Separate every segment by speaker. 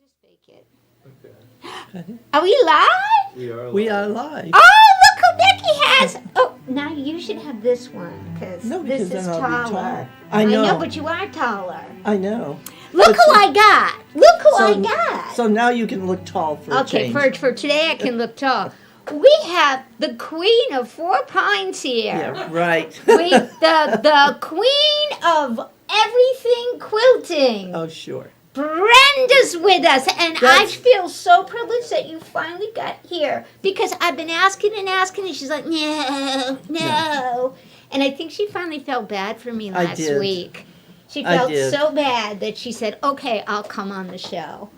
Speaker 1: just fake it.
Speaker 2: Okay.
Speaker 1: Are we live?
Speaker 2: We are live.
Speaker 1: Oh, look who Becky has! Oh, now you should have this one because
Speaker 2: No,
Speaker 1: this
Speaker 2: because
Speaker 1: is
Speaker 2: then I'll be
Speaker 1: taller.
Speaker 2: tall. I know.
Speaker 1: But you are taller.
Speaker 2: I know.
Speaker 1: Look
Speaker 2: But
Speaker 1: who I got! Look who I
Speaker 2: So-
Speaker 1: got!
Speaker 2: So now you can look tall for a
Speaker 1: Okay,
Speaker 2: change.
Speaker 1: for today I can look tall. We have the queen of Four Pines here.
Speaker 2: Yeah, right.
Speaker 1: The queen of everything quilting.
Speaker 2: Oh, sure.
Speaker 1: Brenda's with us, and I
Speaker 2: That's-
Speaker 1: feel so privileged that you finally got here because I've been asking, and she's like, no. And I think she finally felt bad for me
Speaker 2: I
Speaker 1: last
Speaker 2: did.
Speaker 1: week. She
Speaker 2: I
Speaker 1: felt
Speaker 2: did.
Speaker 1: so bad that she said, okay, I'll come on the show.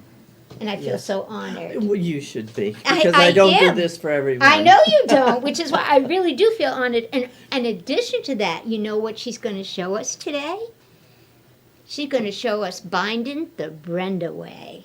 Speaker 1: And I feel
Speaker 2: Yes.
Speaker 1: so honored.
Speaker 2: Well, you should be.
Speaker 1: I-
Speaker 2: Because
Speaker 1: I
Speaker 2: I don't
Speaker 1: am.
Speaker 2: do this for everyone.
Speaker 1: I know you don't, which is why I really do feel honored. And in addition to that, you know what she's going to show us today? She's going to show us binding the Brenda way.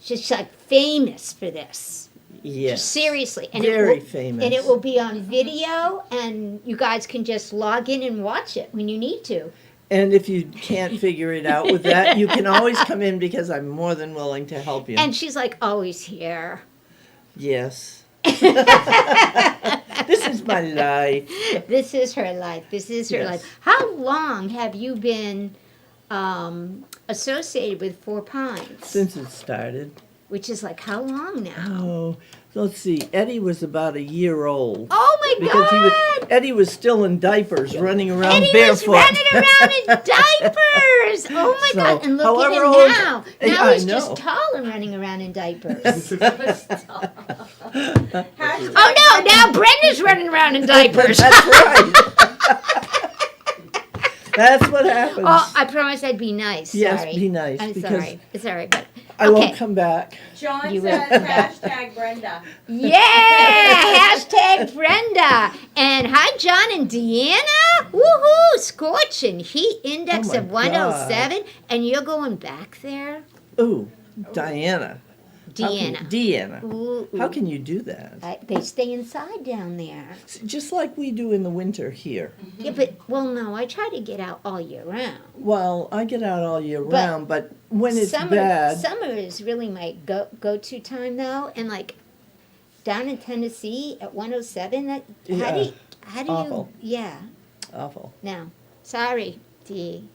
Speaker 1: She's like famous for this.
Speaker 2: Yes.
Speaker 1: Seriously. And
Speaker 2: Very
Speaker 1: it will,
Speaker 2: famous.
Speaker 1: And it will be on video, and you guys can just log in and watch it when you need to.
Speaker 2: And if you can't figure it out with that, you can always come in because I'm more than willing to help you.
Speaker 1: And she's like always here.
Speaker 2: Yes. This is my life.
Speaker 1: This is her life. This is her
Speaker 2: Yes.
Speaker 1: life. How long have you been associated with Four Pines?
Speaker 2: Since it started.
Speaker 1: Which is like how long now?
Speaker 2: Oh, let's see. Eddie was about a year old.
Speaker 1: Oh my
Speaker 2: Because
Speaker 1: God!
Speaker 2: Eddie was still in diapers, running around
Speaker 1: Eddie
Speaker 2: barefoot.
Speaker 1: was running around in diapers. Oh my
Speaker 2: So,
Speaker 1: God! And look
Speaker 2: however
Speaker 1: at him
Speaker 2: old-
Speaker 1: now.
Speaker 2: Yeah,
Speaker 1: Now
Speaker 2: I
Speaker 1: he's just
Speaker 2: know.
Speaker 1: tall and running around in diapers.
Speaker 3: Hashtag
Speaker 1: Oh no! Now Brenda's running around in diapers.
Speaker 2: That's right. That's what happens.
Speaker 1: Oh, I promise I'd be nice.
Speaker 2: Yes,
Speaker 1: Sorry.
Speaker 2: be nice,
Speaker 1: I'm
Speaker 2: because
Speaker 1: sorry. It's all right, but
Speaker 2: I
Speaker 1: okay.
Speaker 2: won't come back.
Speaker 3: John
Speaker 1: You will
Speaker 3: says
Speaker 1: come back.
Speaker 3: hashtag Brenda.
Speaker 1: Yeah, hashtag Brenda. And hi, John and Deanna. Woohoo, scorching heat index
Speaker 2: Oh my
Speaker 1: of 107. And you're going back there?
Speaker 2: Ooh, Diana.
Speaker 1: Deanna.
Speaker 2: Deanna.
Speaker 1: Ooh,
Speaker 2: How
Speaker 1: ooh.
Speaker 2: can you do that?
Speaker 1: They stay inside down there.
Speaker 2: Just like we do in the winter here.
Speaker 1: Yeah, but, well, no, I try to get out all year round.
Speaker 2: Well, I get out all year
Speaker 1: But
Speaker 2: round, but when it's bad,
Speaker 1: Summer is really my go-to time, though. And, like, down in Tennessee at 107, how do you,
Speaker 2: Awful.
Speaker 1: yeah.
Speaker 2: awful.
Speaker 1: Now, sorry, Dee.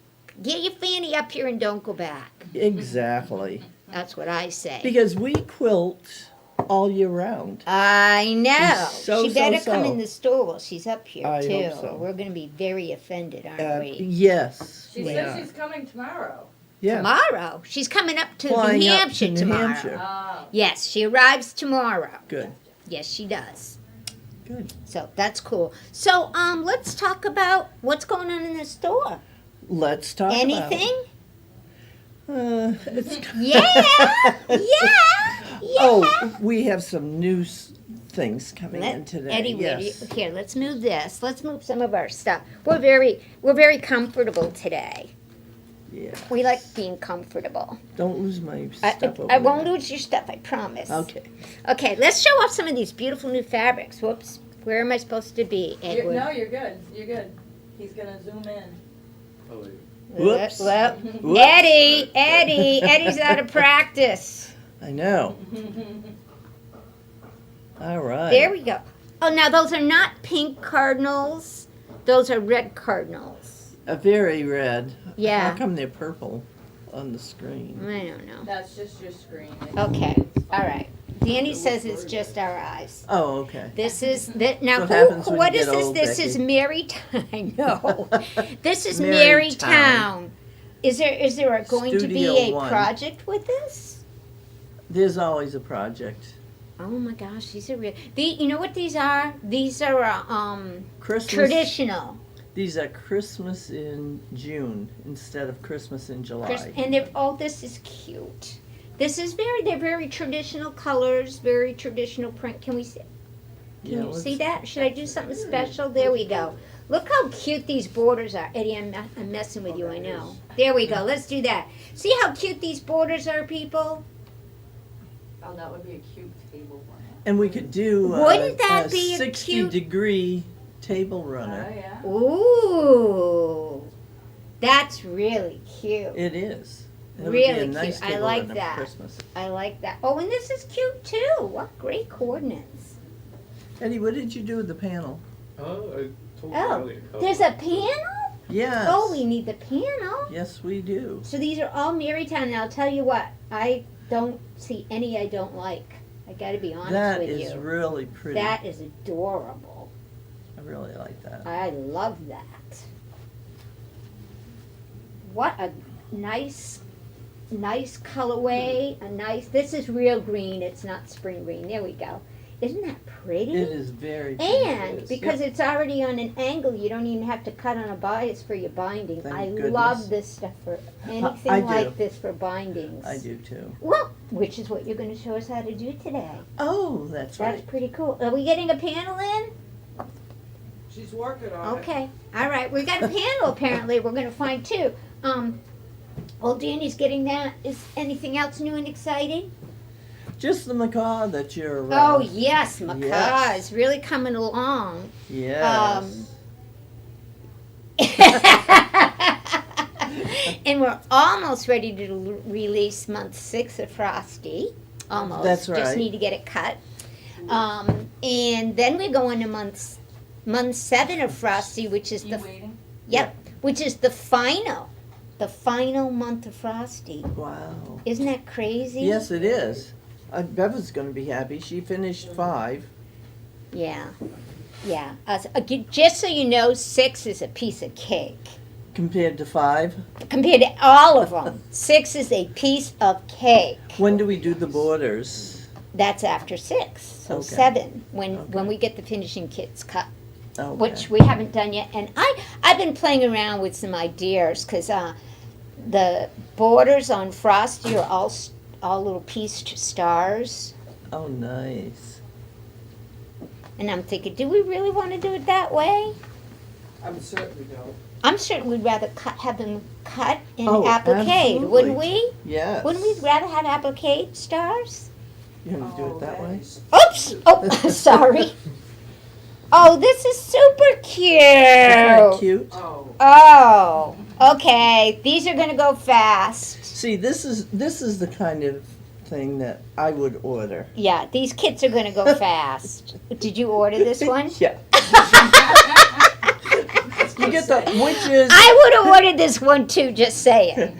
Speaker 1: Get your fanny up here and don't go back.
Speaker 2: Exactly.
Speaker 1: That's what I say.
Speaker 2: Because we quilt all year round.
Speaker 1: I know.
Speaker 2: So,
Speaker 1: She better
Speaker 2: so,
Speaker 1: come
Speaker 2: so.
Speaker 1: in the store while she's up here,
Speaker 2: I
Speaker 1: too.
Speaker 2: hope so.
Speaker 1: We're going to be very offended, aren't we?
Speaker 2: Yes.
Speaker 3: She
Speaker 2: we
Speaker 3: says
Speaker 2: are.
Speaker 3: she's coming tomorrow.
Speaker 2: Yeah.
Speaker 1: Tomorrow. She's coming up to
Speaker 2: Flying
Speaker 1: New
Speaker 2: up
Speaker 1: Hampshire
Speaker 2: to New
Speaker 1: tomorrow.
Speaker 2: Hampshire.
Speaker 3: Oh.
Speaker 1: Yes, she arrives tomorrow.
Speaker 2: Good.
Speaker 1: Yes, she does.
Speaker 2: Good.
Speaker 1: So that's cool. So let's talk about what's going on in the store.
Speaker 2: Let's talk
Speaker 1: Anything?
Speaker 2: It's
Speaker 1: Yeah, yeah.
Speaker 2: Oh, we have some new things coming in today.
Speaker 1: Eddie,
Speaker 2: yes.
Speaker 1: here, let's move this. Let's move some of our stuff. We're very comfortable today.
Speaker 2: Yeah.
Speaker 1: We like being comfortable.
Speaker 2: Don't lose my stuff over
Speaker 1: I won't
Speaker 2: there.
Speaker 1: lose your stuff, I promise.
Speaker 2: Okay.
Speaker 1: Okay, let's show off some of these beautiful new fabrics. Whoops. Where am I supposed to be, Edward?
Speaker 3: No, you're good. You're good. He's gonna zoom in.
Speaker 2: Whoops.
Speaker 1: Well,
Speaker 2: Whoops.
Speaker 1: Eddie's out of practice.
Speaker 2: I know. All right.
Speaker 1: There we go. Oh, now those are not pink cardinals. Those are red cardinals.
Speaker 2: A very red.
Speaker 1: Yeah.
Speaker 2: How come they're purple on the screen?
Speaker 1: I don't know.
Speaker 3: That's just your screen.
Speaker 1: Okay. All right. Danny says it's just our eyes.
Speaker 2: Oh, okay.
Speaker 1: This is that now.
Speaker 2: What happens when
Speaker 1: What
Speaker 2: you
Speaker 1: is
Speaker 2: get
Speaker 1: this?
Speaker 2: old,
Speaker 1: This is
Speaker 2: Becky?
Speaker 1: Marytown. No, this is
Speaker 2: Marytown.
Speaker 1: Marytown. Is there going to be
Speaker 2: Studio
Speaker 1: a
Speaker 2: One.
Speaker 1: project with this?
Speaker 2: There's always a project.
Speaker 1: Oh my gosh, these are real. You know what these are? These are
Speaker 2: Christmas.
Speaker 1: traditional.
Speaker 2: These are Christmas in June instead of Christmas in July.
Speaker 1: And this is cute. They're very traditional colors, very traditional print. Can we see? Can
Speaker 2: Yeah,
Speaker 1: you
Speaker 2: let's-
Speaker 1: see that? Should I do something special? There we go. Look how cute these borders are. Eddie, I'm messing with you, I know. There we go. Let's do that. See how cute these borders are, people?
Speaker 3: Oh, that would be a cute table one.
Speaker 2: And we could do
Speaker 1: Wouldn't that
Speaker 2: a
Speaker 1: be a
Speaker 2: 60
Speaker 1: cute-
Speaker 2: degree table
Speaker 3: Oh,
Speaker 2: runner.
Speaker 3: yeah.
Speaker 1: Ooh. That's really cute.
Speaker 2: It is. It'll be a
Speaker 1: Really
Speaker 2: nice
Speaker 1: cute. I
Speaker 2: table
Speaker 1: like
Speaker 2: item for
Speaker 1: that.
Speaker 2: Christmas.
Speaker 1: I like that. Oh, and this is cute too. What great coordinates.
Speaker 2: Eddie, what did you do with the panel?
Speaker 4: Oh, I told you
Speaker 1: Oh,
Speaker 4: earlier.
Speaker 1: there's a panel?
Speaker 2: Yes.
Speaker 1: Oh, we need the panel.
Speaker 2: Yes, we do.
Speaker 1: So these are all Marytown, and I'll tell you what, I don't see any I don't like. I gotta be honest
Speaker 2: That
Speaker 1: with
Speaker 2: is
Speaker 1: you.
Speaker 2: really pretty.
Speaker 1: That is adorable.
Speaker 2: I really like that.
Speaker 1: I love that. What a nice colorway, this is real green, it's not spring green, there we go. Isn't that pretty?
Speaker 2: It is very pretty.
Speaker 1: And
Speaker 2: It is.
Speaker 1: because
Speaker 2: Yep.
Speaker 1: it's already on an angle, you don't even have to cut on a bias for your binding.
Speaker 2: Thank
Speaker 1: I
Speaker 2: goodness.
Speaker 1: love this stuff for anything
Speaker 2: I do.
Speaker 1: like this for bindings.
Speaker 2: I do too.
Speaker 1: Well, which is what you're going to show us how to do today.
Speaker 2: Oh, that's
Speaker 1: That's
Speaker 2: right.
Speaker 1: pretty cool. Are we getting a panel in?
Speaker 3: She's working on it.
Speaker 1: Okay. All right. We got a panel apparently. We're going to find two. Well, Danny's getting that. Is anything else new and exciting?
Speaker 2: Just the macaw that you're.
Speaker 1: Oh, yes. Macaw
Speaker 2: yes.
Speaker 1: is really coming along.
Speaker 2: Yes.
Speaker 1: And we're almost ready to release month 6 of Frosty. Almost.
Speaker 2: That's
Speaker 1: Just
Speaker 2: right.
Speaker 1: need to get it cut. And then we go into month 7 of Frosty, which is
Speaker 3: You
Speaker 1: the
Speaker 3: waiting?
Speaker 1: which is the final month of Frosty.
Speaker 2: Wow.
Speaker 1: Isn't that crazy?
Speaker 2: Yes, it is. Beva's going to be happy. She finished 5.
Speaker 1: Yeah. Yeah. Just so you know, 6 is a piece of cake.
Speaker 2: Compared to 5.
Speaker 1: Compared to all of them, 6 is a piece of cake.
Speaker 2: When do we do the borders?
Speaker 1: That's after 6, so
Speaker 2: Okay.
Speaker 1: 7, when we get the finishing kits cut,
Speaker 2: Okay.
Speaker 1: which we haven't done yet. And I've been playing around with some ideas, because the borders on Frosty are all little pieced stars.
Speaker 2: Oh, nice.
Speaker 1: And I'm thinking, do we really want to do it that way?
Speaker 3: I'm certain we don't.
Speaker 1: I'm certain we'd rather have them cut and
Speaker 2: Oh,
Speaker 1: appliqued, wouldn't
Speaker 2: absolutely.
Speaker 1: we?
Speaker 2: Yes.
Speaker 1: Wouldn't we rather have appliqued stars?
Speaker 2: You want to do it that way?
Speaker 1: Oops! Oh, sorry. Oh, this is super cute.
Speaker 2: Isn't that cute?
Speaker 3: Oh.
Speaker 1: Oh, okay. These are gonna go fast.
Speaker 2: See, this is the kind of thing that I would order.
Speaker 1: Yeah, these kits are gonna go fast. Did you order this one?
Speaker 2: Yeah. You get the witches.
Speaker 1: I would have ordered this one too. Just saying.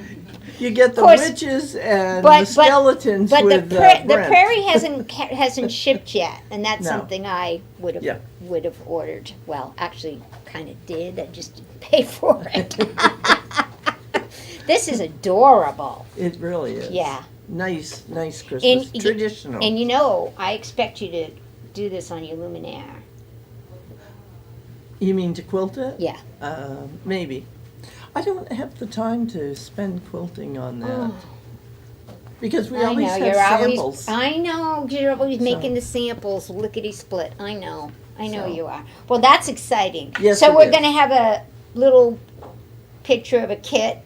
Speaker 2: You get the
Speaker 1: course,
Speaker 2: witches and
Speaker 1: but-
Speaker 2: the skeletons
Speaker 1: But
Speaker 2: with
Speaker 1: the
Speaker 2: Brent.
Speaker 1: prairie hasn't shipped yet, and that's
Speaker 2: No.
Speaker 1: something I would
Speaker 2: Yeah.
Speaker 1: have ordered. Well, actually, kind of did. I just didn't pay for it. This is adorable.
Speaker 2: It really is.
Speaker 1: Yeah.
Speaker 2: Nice Christmas.
Speaker 1: And-
Speaker 2: Traditional.
Speaker 1: And you know, I expect you to do this on your luminaire.
Speaker 2: You mean to quilt it?
Speaker 1: Yeah.
Speaker 2: Maybe. I don't have the time to spend quilting on that.
Speaker 1: Oh,
Speaker 2: Because we
Speaker 1: I
Speaker 2: always
Speaker 1: know
Speaker 2: have
Speaker 1: you're
Speaker 2: samples.
Speaker 1: I know you're always
Speaker 2: So-
Speaker 1: making the samples lickety split. I know
Speaker 2: So.
Speaker 1: you are. Well, that's exciting.
Speaker 2: Yes,
Speaker 1: so
Speaker 2: it
Speaker 1: we're
Speaker 2: is.
Speaker 1: going to have a little picture of a kit.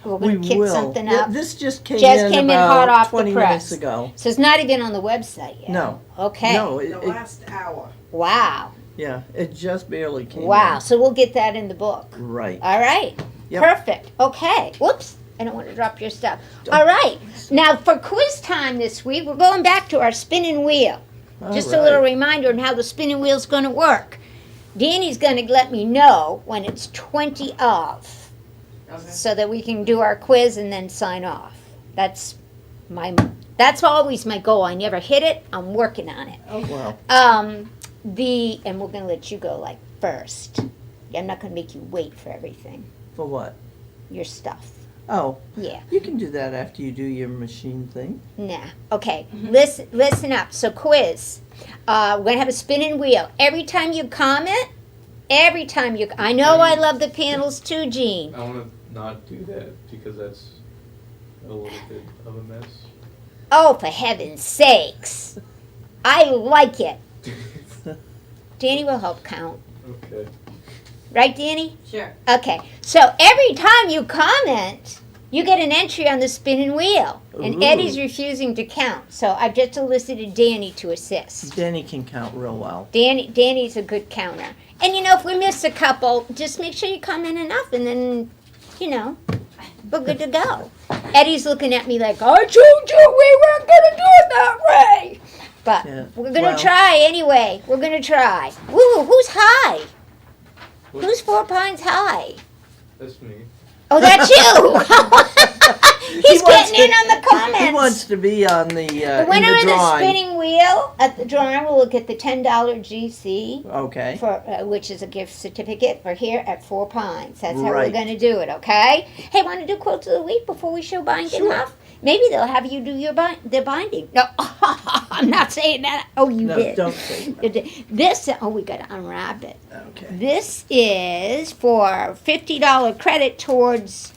Speaker 1: We're
Speaker 2: We
Speaker 1: going to kit
Speaker 2: will.
Speaker 1: something
Speaker 2: Yeah,
Speaker 1: up.
Speaker 2: this just came
Speaker 1: Just
Speaker 2: in
Speaker 1: came in
Speaker 2: about
Speaker 1: hot off the
Speaker 2: 20
Speaker 1: press.
Speaker 2: minutes ago.
Speaker 1: So it's not even on the website yet.
Speaker 2: No.
Speaker 1: Okay.
Speaker 2: No,
Speaker 3: The last hour.
Speaker 1: Wow.
Speaker 2: yeah, it just barely came
Speaker 1: Wow. So we'll get that in the book.
Speaker 2: in. Right.
Speaker 1: All right.
Speaker 2: Yep.
Speaker 1: Perfect. Okay. Whoops. I don't want to drop your stuff. All right. Now for quiz time this week, we're going back to our spinning wheel.
Speaker 2: All
Speaker 1: Just
Speaker 2: right.
Speaker 1: a little reminder on how the spinning wheel's going to work. Danny's going to let me know when it's 20 of,
Speaker 3: Okay.
Speaker 1: so that we can do our quiz and then sign off. That's always my goal. I never hit it. I'm working on it.
Speaker 2: Oh, well.
Speaker 1: And we're going to let you go like first. I'm not going to make you wait for everything.
Speaker 2: For what?
Speaker 1: Your stuff.
Speaker 2: Oh,
Speaker 1: Yeah.
Speaker 2: you can do that after you do your machine thing.
Speaker 1: Nah. Okay. Listen up. So quiz. We're gonna have a spinning wheel. Every time you comment, I know I love the panels too, Jean.
Speaker 4: I want to not do that because that's a little bit of a mess.
Speaker 1: Oh, for heaven's sakes. I like it. Danny will help count.
Speaker 4: Okay.
Speaker 1: Right, Danny?
Speaker 3: Sure.
Speaker 1: Okay. So every time you comment, you get an entry on the spinning wheel. And
Speaker 2: Ooh.
Speaker 1: Eddie's refusing to count. So I've just elicited Danny to assist.
Speaker 2: Danny can count real well.
Speaker 1: Danny's a good counter. And if we miss a couple, just make sure you comment enough and then, we're good to go. Eddie's looking at me like, I told you we weren't gonna do it that way. But
Speaker 2: Yeah.
Speaker 1: we're gonna
Speaker 2: Well-
Speaker 1: try anyway. We're gonna try. Woo, who's high?
Speaker 4: What-
Speaker 1: Who's 4 Pines high?
Speaker 4: That's me.
Speaker 1: Oh, that's you. He's
Speaker 2: wants
Speaker 1: getting in
Speaker 2: to-
Speaker 1: on the comments.
Speaker 2: He wants to be on the
Speaker 1: The winner
Speaker 2: in
Speaker 1: of
Speaker 2: the
Speaker 1: the
Speaker 2: drawing.
Speaker 1: spinning wheel at the drawing will get the $10 GC.
Speaker 2: Okay.
Speaker 1: For, which is a gift certificate for here at 4 Pines. That's how we're
Speaker 2: Right.
Speaker 1: going to do it, okay? Hey, want to do quotes of the week before we show binding
Speaker 2: Sure.
Speaker 1: off? Maybe they'll have you do your their binding. No, I'm not saying that. Oh, you
Speaker 2: No,
Speaker 1: did.
Speaker 2: don't say that.
Speaker 1: You did. This, oh, we got to unwrap it.
Speaker 2: Okay.
Speaker 1: This is for $50 credit towards,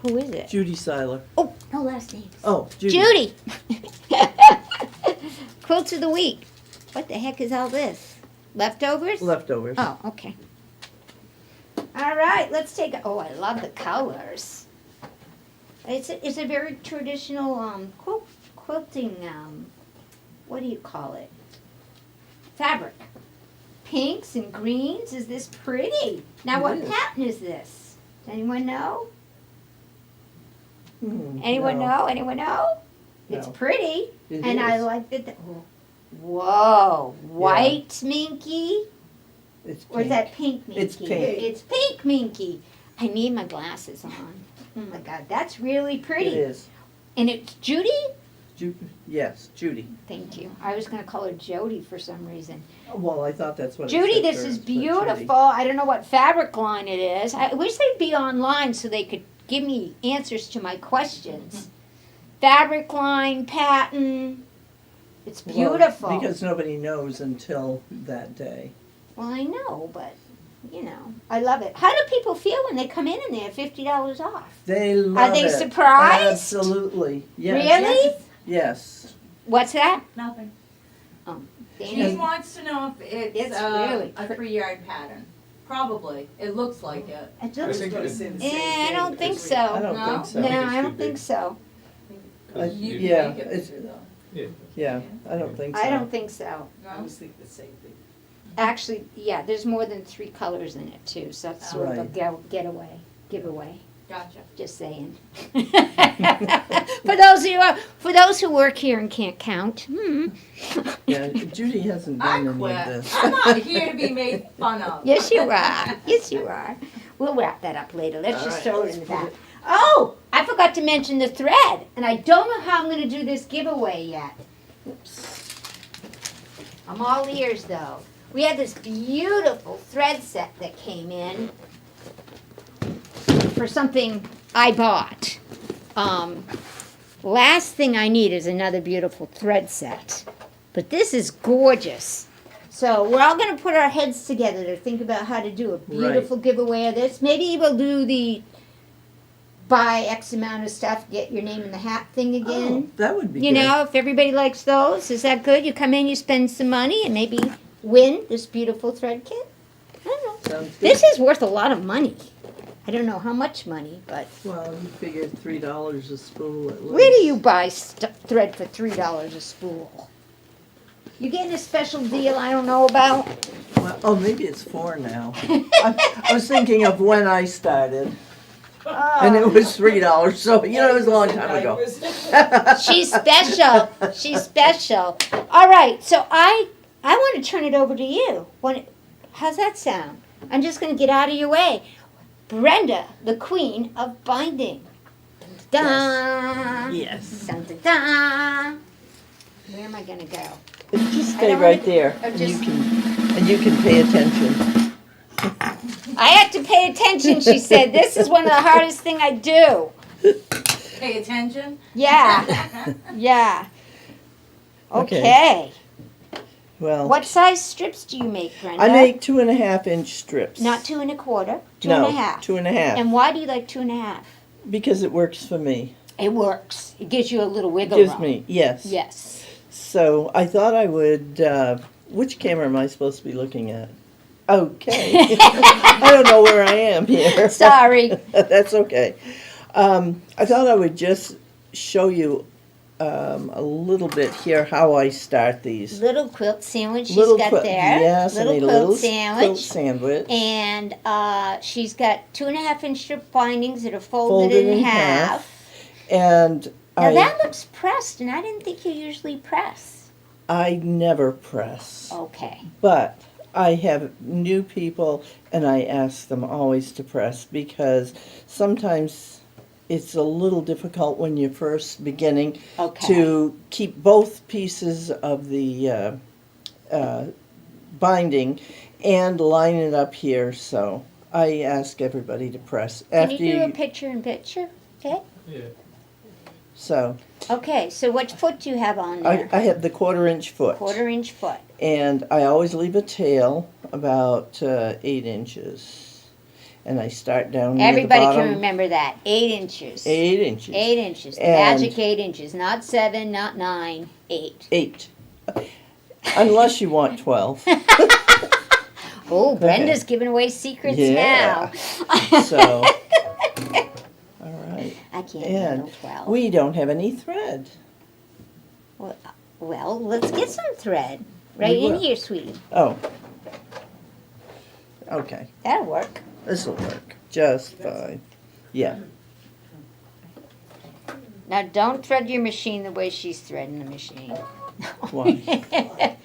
Speaker 1: who is it?
Speaker 2: Judy Seiler.
Speaker 1: Oh, no last name.
Speaker 2: Oh, Judy.
Speaker 1: Judy. Quotes of the week. What the heck is all this? Leftovers?
Speaker 2: Leftovers.
Speaker 1: Oh, okay. All right, let's take. Oh, I love the colors. It's a very traditional quilting. What do you call it? Fabric. Pinks and greens. Is this pretty? Now,
Speaker 2: It
Speaker 1: what
Speaker 2: is.
Speaker 1: pattern is this? Does anyone know?
Speaker 2: Hmm,
Speaker 1: Anyone
Speaker 2: no.
Speaker 1: know? Anyone know? It's
Speaker 2: No.
Speaker 1: pretty.
Speaker 2: It
Speaker 1: And I
Speaker 2: is.
Speaker 1: like that. Oh. Whoa, white minky?
Speaker 2: It's
Speaker 1: Or is
Speaker 2: pink.
Speaker 1: that pink minky?
Speaker 2: It's pink.
Speaker 1: It's pink minky. I need my glasses on. Oh my God, that's really pretty.
Speaker 2: It is.
Speaker 1: And it's Judy?
Speaker 2: Yes, Judy.
Speaker 1: Thank you. I was going to call her Jody for some reason.
Speaker 2: Well, I thought that's what. it
Speaker 1: Judy,
Speaker 2: said
Speaker 1: this
Speaker 2: first,
Speaker 1: is
Speaker 2: but Judy.
Speaker 1: beautiful. I don't know what fabric line it is. I wish they'd be online so they could give me answers to my questions. Fabric line, pattern. It's
Speaker 2: Well,
Speaker 1: beautiful.
Speaker 2: because nobody knows until that day.
Speaker 1: Well, I know, but you know, I love it. How do people feel when they come in and they have $50 off?
Speaker 2: They love
Speaker 1: they
Speaker 2: it.
Speaker 1: surprised?
Speaker 2: Absolutely. Yes.
Speaker 1: Really?
Speaker 2: Yes.
Speaker 1: What's that?
Speaker 3: Nothing. She
Speaker 1: Dana?
Speaker 3: wants to know if it's
Speaker 1: It's really
Speaker 3: a 3-yard pattern. Probably. It looks like it.
Speaker 1: I
Speaker 4: I
Speaker 1: don't,
Speaker 4: think it-
Speaker 1: I don't think
Speaker 2: I
Speaker 1: so.
Speaker 2: don't
Speaker 3: No?
Speaker 2: think so.
Speaker 1: No,
Speaker 4: think it's
Speaker 1: I
Speaker 4: too
Speaker 1: don't think
Speaker 4: big.
Speaker 1: so.
Speaker 4: 'cause
Speaker 3: You
Speaker 4: you-
Speaker 2: Yeah,
Speaker 3: make it
Speaker 2: it's-
Speaker 3: bigger, though.
Speaker 4: Yeah.
Speaker 2: Yeah, I don't think so.
Speaker 1: I don't think so.
Speaker 3: No?
Speaker 5: think the same thing.
Speaker 1: Actually, yeah, there's more than 3 colors in it too, so that's sort of a
Speaker 2: Right.
Speaker 1: getaway, giveaway.
Speaker 3: Gotcha.
Speaker 1: Just saying. For those who work here and can't count.
Speaker 2: Yeah, Judy hasn't
Speaker 3: I
Speaker 2: done any
Speaker 3: quit.
Speaker 2: of this.
Speaker 3: I'm not here to be made fun of.
Speaker 1: Yes, you are. Yes, you are. We'll wrap that up later. Let's
Speaker 2: All
Speaker 1: just
Speaker 2: right,
Speaker 1: throw it
Speaker 2: let's
Speaker 1: in the
Speaker 2: put
Speaker 1: back.
Speaker 2: it-
Speaker 1: Oh, I forgot to mention the thread, and I don't know how I'm going to do this giveaway yet. Oops. I'm all ears, though. We had this beautiful thread set that came in for something I bought. Last thing I need is another beautiful thread set. But this is gorgeous. So we're all going to put our heads together to think about how to do a beautiful giveaway of this. Maybe we'll do the buy X amount of stuff, get your name in the hat thing again.
Speaker 2: Oh, that would be
Speaker 1: You
Speaker 2: good.
Speaker 1: know, if everybody likes those, is that good? You come in, you spend some money, and maybe win this beautiful thread kit? I don't know.
Speaker 2: Sounds good.
Speaker 1: This is worth a lot of money. I don't know how much money, but
Speaker 2: Well, you figured $3 a spool at least.
Speaker 1: where do you buy thread for $3 a spool? You getting a special deal I don't know about?
Speaker 2: Well, oh, maybe it's 4 now. I was thinking of when I started, and it was $3. So you know, it was a long time ago.
Speaker 1: She's special. She's special. All right, so I want to turn it over to you. How's that sound? I'm just going to get out of your way. Brenda, the queen of binding. Dun,
Speaker 2: Yes.
Speaker 1: dun, dun, dun. Where am I going to go?
Speaker 2: Just
Speaker 1: I
Speaker 2: stay
Speaker 1: don't
Speaker 2: right
Speaker 1: wanna-
Speaker 2: there,
Speaker 1: I'm
Speaker 2: and
Speaker 1: just-
Speaker 2: you can pay attention.
Speaker 1: I have to pay attention, she said. This is one of the hardest thing I do.
Speaker 3: Pay attention.
Speaker 1: Yeah, yeah.
Speaker 2: Okay.
Speaker 1: Okay.
Speaker 2: Well,
Speaker 1: What size strips do you make, Brenda?
Speaker 2: I make 2.5-inch strips.
Speaker 1: Not 2 1/4, 2
Speaker 2: no,
Speaker 1: 1/2.
Speaker 2: 2.5.
Speaker 1: And why do you like 2 1/2?
Speaker 2: Because it works for me.
Speaker 1: It works. It gives you a little wiggle
Speaker 2: Gives
Speaker 1: room.
Speaker 2: me, yes.
Speaker 1: Yes.
Speaker 2: So I thought I would. Which camera am I supposed to be looking at? Okay. I don't know where I am here.
Speaker 1: Sorry.
Speaker 2: That's okay. I thought I would just show you a little bit here how I start these.
Speaker 1: Little quilt sandwich she's
Speaker 2: Little
Speaker 1: got
Speaker 2: quilt,
Speaker 1: there.
Speaker 2: yes,
Speaker 1: little
Speaker 2: I made
Speaker 1: quilt
Speaker 2: a little
Speaker 1: sandwich.
Speaker 2: quilt sandwich.
Speaker 1: And she's got 2.5-inch strip bindings that are folded in half.
Speaker 2: And
Speaker 1: Now that looks pressed, and I didn't think you usually press.
Speaker 2: I never press.
Speaker 1: Okay.
Speaker 2: But I have new people, and I ask them always to press because sometimes it's a little difficult when you're first beginning to keep both pieces of the binding and line it up here. So I ask everybody to press.
Speaker 1: Can you do a picture-in-picture? Okay.
Speaker 4: Yeah.
Speaker 2: So.
Speaker 1: Okay, so what foot do you have on there?
Speaker 2: I have the 1/4-inch foot.
Speaker 1: 1/4-inch foot.
Speaker 2: And I always leave a tail about 8 inches. And I start down near
Speaker 1: Everybody
Speaker 2: the bottom.
Speaker 1: can remember that. 8 inches.
Speaker 2: 8 inches.
Speaker 1: 8 inches. The
Speaker 2: And-
Speaker 1: magic 8 inches. Not 7, not 9, 8.
Speaker 2: 8. Unless you want 12.
Speaker 1: Oh, Brenda's giving away secrets
Speaker 2: Yeah.
Speaker 1: now.
Speaker 2: So, all right.
Speaker 1: I can't
Speaker 2: And
Speaker 1: handle 12.
Speaker 2: we don't have any thread.
Speaker 1: Well, let's get some thread. Right
Speaker 2: We
Speaker 1: in
Speaker 2: will.
Speaker 1: here, sweetie.
Speaker 2: Oh. Okay.
Speaker 1: That'll work.
Speaker 2: This will work just fine. Yeah.
Speaker 1: Now, don't thread your machine the way she's threading the machine.
Speaker 2: Why?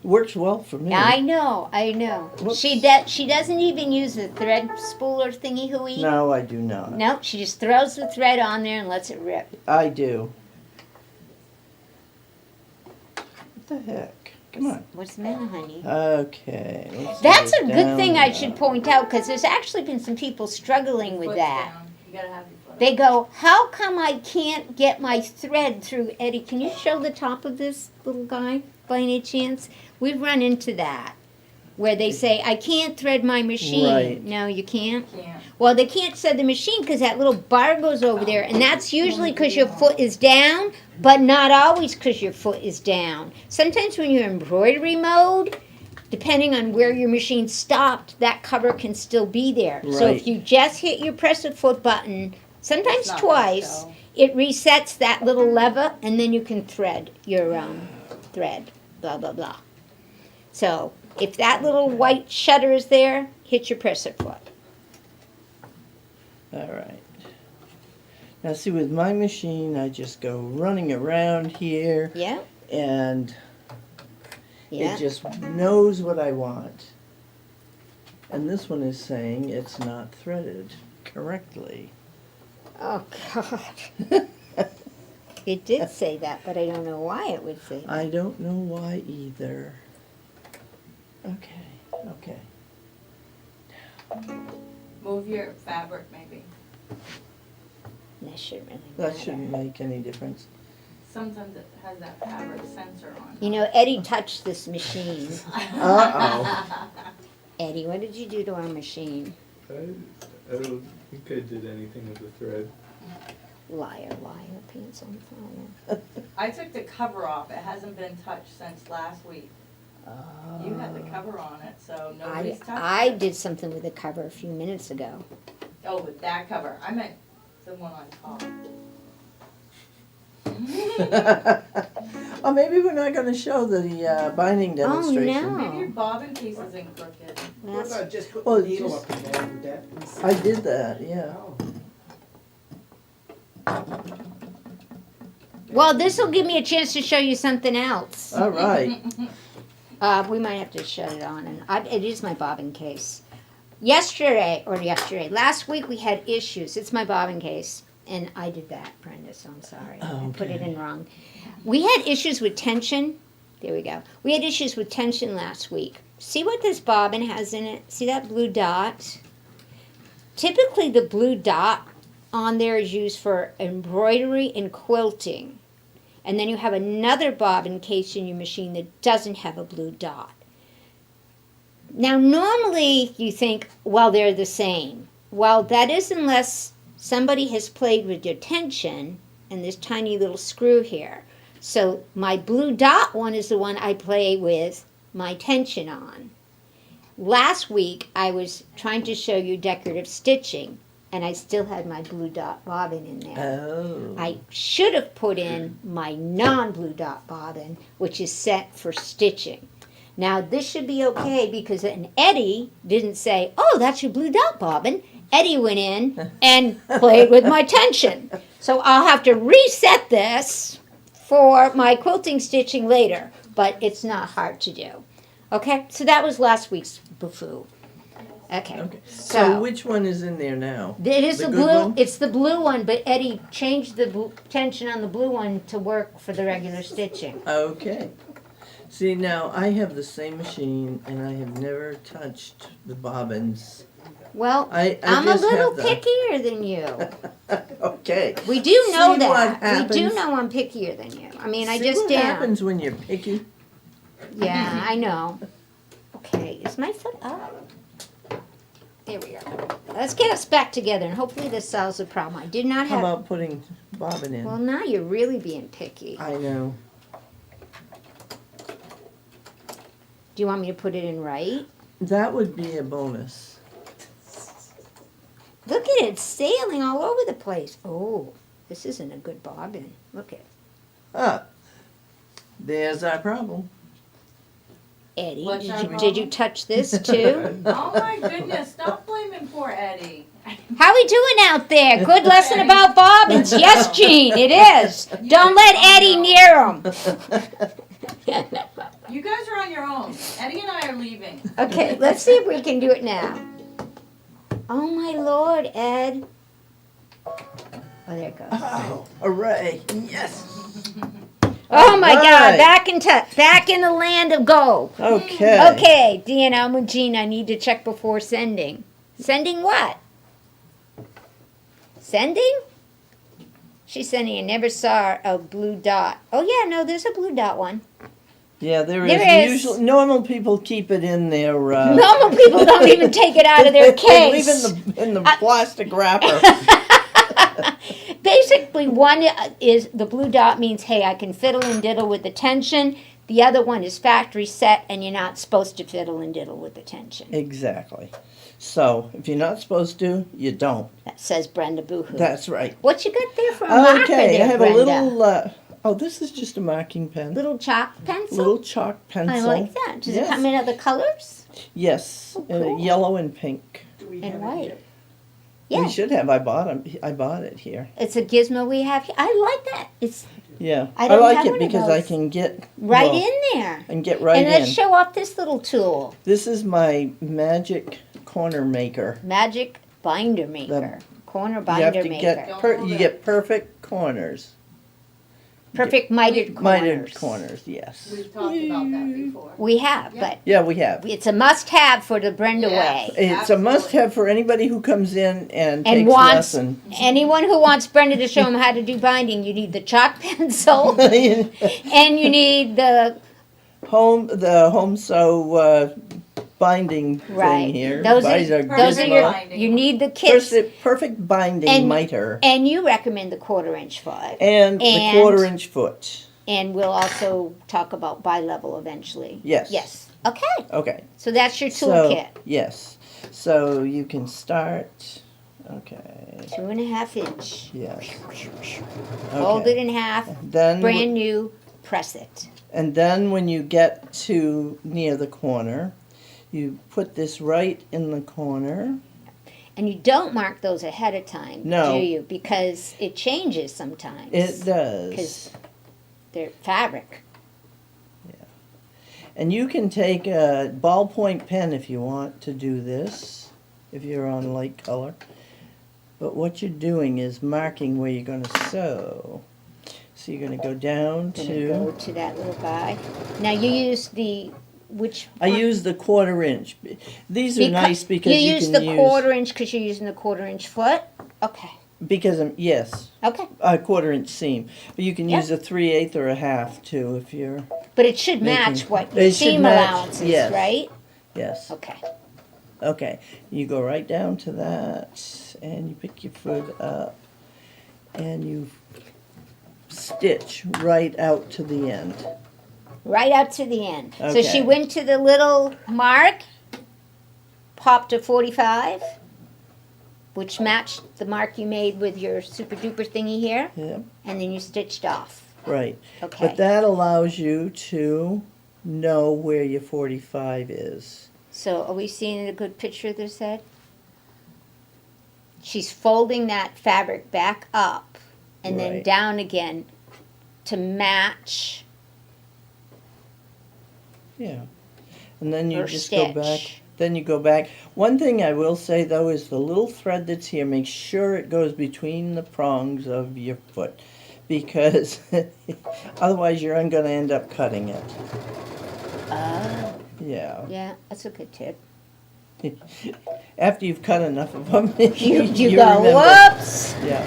Speaker 2: Works well for me.
Speaker 1: I know.
Speaker 2: Whoops.
Speaker 1: She doesn't even use the thread spooler thingy hooey.
Speaker 2: No, I do not.
Speaker 1: Nope, she just throws the thread on there and lets it rip.
Speaker 2: I do. What the heck? Come on.
Speaker 1: What's the matter, honey?
Speaker 2: Okay. let's
Speaker 1: That's
Speaker 2: get
Speaker 1: a good
Speaker 2: down
Speaker 1: thing I
Speaker 2: now.
Speaker 1: should point out, because there's actually been some people struggling with
Speaker 3: Foot's
Speaker 1: that.
Speaker 3: down. You gotta have your foot
Speaker 1: They
Speaker 3: up.
Speaker 1: go, how come I can't get my thread through? Eddie, can you show the top of this little guy by any chance? We've run into that, where they say, I can't thread my machine.
Speaker 2: Right.
Speaker 1: No, you can't?
Speaker 3: Can't.
Speaker 1: Well, they can't thread the machine because that little bar goes over there, and that's usually because your foot is down, but not always because your foot is down. Sometimes when you're in embroidery mode, depending on where your machine stopped, that cover can still be there. So
Speaker 2: Right.
Speaker 1: if you just hit your press a foot button, sometimes
Speaker 3: It's not
Speaker 1: twice,
Speaker 3: gonna show.
Speaker 1: it resets that little lever, and then you can thread your thread, blah, blah, blah. So if that little white shutter is there, hit your presser foot.
Speaker 2: All right. Now see, with my machine, I just go running around here,
Speaker 1: Yeah?
Speaker 2: and
Speaker 1: Yeah.
Speaker 2: it just knows what I want. And this one is saying it's not threaded correctly.
Speaker 1: Oh, God. It did say that, but I don't know why it would say that.
Speaker 2: I don't know why either. Okay.
Speaker 3: Move your fabric maybe.
Speaker 1: That shouldn't really
Speaker 2: That
Speaker 1: matter.
Speaker 2: shouldn't make any difference.
Speaker 3: Sometimes it has that fabric sensor on.
Speaker 1: You know, Eddie touched this machine.
Speaker 2: Uh-oh.
Speaker 1: Eddie, what did you do to our machine?
Speaker 4: I don't think I did anything with the thread.
Speaker 1: Liar, pants on fire.
Speaker 3: I took the cover off. It hasn't been touched since last week. You had the cover on it, so nobody's touched
Speaker 1: I
Speaker 3: it.
Speaker 1: did something with the cover a few minutes ago.
Speaker 3: Oh, with that cover. I meant the one on top.
Speaker 2: Oh, maybe we're not going to show the binding demonstration.
Speaker 1: no.
Speaker 3: Maybe your bobbin case isn't crooked.
Speaker 5: What about just put
Speaker 2: Well,
Speaker 5: the needle
Speaker 2: just-
Speaker 5: up in there, would that?
Speaker 2: I did that, yeah.
Speaker 5: Oh.
Speaker 1: Well, this will give me a chance to show you something else.
Speaker 2: All right.
Speaker 1: We might have to shut it on. It is my bobbin case. Last week we had issues. It's my bobbin case. And I did that, Brenda, so I'm sorry. I put it in wrong. We had issues with tension. There we go. We had issues with tension last week. See what this bobbin has in it? See that blue dot? Typically the blue dot on there is used for embroidery and quilting. And then you have another bobbin case in your machine that doesn't have a blue dot. Now normally you think, well, they're the same. Well, that is unless somebody has played with your tension and this tiny little screw here. So my blue dot one is the one I play with my tension on. Last week I was trying to show you decorative stitching. and I still had my blue dot bobbin in there.
Speaker 2: Oh.
Speaker 1: I should have put in my non-blue dot bobbin, which is set for stitching. Now this should be okay because then Eddie didn't say, "Oh, that's your blue dot bobbin." Eddie went in and played with my tension. So I'll have to reset this for my quilting stitching later, but it's not hard to do. Okay, so that was last week's buffoo. Okay,
Speaker 2: Okay. So
Speaker 1: so
Speaker 2: which one is in there now?
Speaker 1: it is
Speaker 2: The
Speaker 1: the
Speaker 2: good
Speaker 1: blue.
Speaker 2: one?
Speaker 1: It's the blue one, but Eddie changed the tension on the blue one to work for the regular stitching.
Speaker 2: Okay. See, now I have the same machine and I have never touched the bobbins.
Speaker 1: Well,
Speaker 2: I
Speaker 1: I'm a
Speaker 2: just
Speaker 1: little
Speaker 2: have the-
Speaker 1: pickier than you.
Speaker 2: Okay.
Speaker 1: We do know
Speaker 2: See
Speaker 1: that.
Speaker 2: what
Speaker 1: We do
Speaker 2: happens?
Speaker 1: know I'm pickier than you. I mean, I
Speaker 2: See
Speaker 1: just
Speaker 2: what
Speaker 1: am.
Speaker 2: happens when you're picky?
Speaker 1: Yeah, I know. Okay, is my foot up? There we go. Let's get us back together, and hopefully this solves the problem. I did not
Speaker 2: How
Speaker 1: have.
Speaker 2: about putting bobbin in?
Speaker 1: Well, now you're really being picky.
Speaker 2: I know.
Speaker 1: Do you want me to put it in right?
Speaker 2: That would be a bonus.
Speaker 1: Look at it sailing all over the place. Oh, this isn't a good bobbin. Look at
Speaker 2: Ah, there's our problem.
Speaker 1: Eddie.
Speaker 3: What's
Speaker 1: Did
Speaker 3: our
Speaker 1: you,
Speaker 3: problem?
Speaker 1: did you touch this too?
Speaker 3: Oh my goodness, stop blaming poor Eddie.
Speaker 1: How we doing out there? Good lesson about bobbins. Yes, Jean, it is. Don't let Eddie near them.
Speaker 3: You guys are on your own. Eddie and I are leaving.
Speaker 1: Okay, let's see if we can do it now. Oh my Lord, Ed. Oh, there it goes.
Speaker 2: Oh, hooray. Yes.
Speaker 1: Oh my God,
Speaker 2: Right.
Speaker 1: back in the land of go.
Speaker 2: Okay.
Speaker 1: Okay, Deanna, I'm with Jean. I need to check before sending. Sending what? Sending? She's sending. I never saw a blue dot. Oh yeah, no, there's a blue dot one.
Speaker 2: Yeah, there
Speaker 1: There
Speaker 2: is.
Speaker 1: is.
Speaker 2: Usually, normal people keep it in their.
Speaker 1: Normal people don't even take it out of their
Speaker 2: They leave
Speaker 1: case.
Speaker 2: in the plastic wrapper.
Speaker 1: Basically, one is the blue dot means, hey, I can fiddle and diddle with the tension. The other one is factory set, and you're not supposed to fiddle and diddle with the tension.
Speaker 2: Exactly. So if you're not supposed to, you don't.
Speaker 1: That says Brenda Boohoo.
Speaker 2: That's right.
Speaker 1: What you got there for a marker
Speaker 2: Okay,
Speaker 1: there,
Speaker 2: I have
Speaker 1: Brenda?
Speaker 2: a little. Oh, this is just a marking pen.
Speaker 1: Little chalk pencil?
Speaker 2: Little chalk pencil.
Speaker 1: I like that. Does
Speaker 2: Yes.
Speaker 1: it come in other colors?
Speaker 2: Yes,
Speaker 1: Oh, cool.
Speaker 2: yellow and pink.
Speaker 1: And white.
Speaker 2: We
Speaker 1: Yeah,
Speaker 2: should have. I bought it here.
Speaker 1: it's a gizmo we have here. I like that. It's
Speaker 2: Yeah,
Speaker 1: I
Speaker 2: I,
Speaker 1: don't
Speaker 2: like
Speaker 1: have
Speaker 2: it
Speaker 1: one of
Speaker 2: because I
Speaker 1: those.
Speaker 2: can get
Speaker 1: right
Speaker 2: well,
Speaker 1: in there.
Speaker 2: and get right
Speaker 1: And
Speaker 2: in.
Speaker 1: let's show off this little tool.
Speaker 2: This is my magic corner maker.
Speaker 1: Magic binder maker. Corner
Speaker 2: You have
Speaker 1: binder
Speaker 2: to
Speaker 1: maker.
Speaker 2: get you get perfect corners.
Speaker 1: Perfect mitered corners.
Speaker 2: Mitered corners, yes.
Speaker 3: We've talked about that before.
Speaker 1: We have,
Speaker 3: Yeah.
Speaker 1: but
Speaker 2: Yeah, we have.
Speaker 1: it's a must-have for the Brenda
Speaker 3: Yes.
Speaker 1: way.
Speaker 2: It's a
Speaker 3: Absolutely.
Speaker 2: must-have for anybody who comes in and
Speaker 1: And
Speaker 2: takes
Speaker 1: wants
Speaker 2: lesson.
Speaker 1: anyone who wants Brenda to show them how to do binding, you need the chalk pencil and you need the
Speaker 2: home sew binding
Speaker 1: right.
Speaker 2: thing here.
Speaker 1: Those
Speaker 2: Buys
Speaker 1: are
Speaker 2: a
Speaker 1: those are
Speaker 2: gizmo.
Speaker 1: your
Speaker 3: Binding.
Speaker 1: you need the kits
Speaker 2: Perfect binding
Speaker 1: And-
Speaker 2: miter
Speaker 1: and you recommend the 1/4-inch foot.
Speaker 2: and the
Speaker 1: and-
Speaker 2: 1/4-inch foot.
Speaker 1: And we'll also talk about bi-level eventually.
Speaker 2: Yes.
Speaker 1: Yes. Okay.
Speaker 2: Okay.
Speaker 1: So that's your
Speaker 2: So
Speaker 1: toolkit.
Speaker 2: yes, so you can start. Okay.
Speaker 1: 2.5 inch.
Speaker 2: Yes.
Speaker 1: Fold
Speaker 2: Okay.
Speaker 1: it in half.
Speaker 2: Then
Speaker 1: Brand new. Press it.
Speaker 2: and then when you get to near the corner, you put this right in the corner.
Speaker 1: And you don't mark those ahead of time,
Speaker 2: No.
Speaker 1: do you? Because it changes sometimes.
Speaker 2: It does.
Speaker 1: 'Cause they're fabric.
Speaker 2: And you can take a ballpoint pen if you want to do this, if you're on light color. But what you're doing is marking where you're going to sew. So you're going to go down
Speaker 1: Gonna
Speaker 2: to.
Speaker 1: go to that little guy. Now you use the which?
Speaker 2: I
Speaker 1: one?
Speaker 2: use the 1/4-inch. These are
Speaker 1: Beca-
Speaker 2: nice because you
Speaker 1: use
Speaker 2: can
Speaker 1: the
Speaker 2: use
Speaker 1: 1/4 inch because you're using the 1/4 inch foot. Okay.
Speaker 2: because yes,
Speaker 1: Okay.
Speaker 2: a 1/4-inch seam. But you can
Speaker 1: Yep.
Speaker 2: use a 3/8 or a half too if you're
Speaker 1: But it should match
Speaker 2: Making-
Speaker 1: what your
Speaker 2: it should
Speaker 1: seam
Speaker 2: match,
Speaker 1: allowance is,
Speaker 2: yes.
Speaker 1: right?
Speaker 2: yes.
Speaker 1: Okay.
Speaker 2: Okay, you go right down to that, and you pick your foot up, and you stitch right out to the end.
Speaker 1: Right out to the end. So she
Speaker 2: Okay.
Speaker 1: went to the little mark, popped a 45, which matched the mark you made with your super duper thingy here,
Speaker 2: Yep,
Speaker 1: and then you stitched off.
Speaker 2: right.
Speaker 1: Okay.
Speaker 2: But that allows you to know where your 45 is.
Speaker 1: So are we seeing a good picture of this, Ed? She's folding that fabric back up and then
Speaker 2: Right.
Speaker 1: down again to match
Speaker 2: Yeah. And then you
Speaker 1: her
Speaker 2: just
Speaker 1: stitch.
Speaker 2: go back. Then you go back. One thing I will say though is the little thread that's here, make sure it goes between the prongs of your foot, because otherwise you're going to end up cutting it. Yeah.
Speaker 1: Yeah, that's a good tip.
Speaker 2: After you've cut enough of them,
Speaker 1: You go,
Speaker 2: remember.
Speaker 1: whoops!
Speaker 2: Yeah.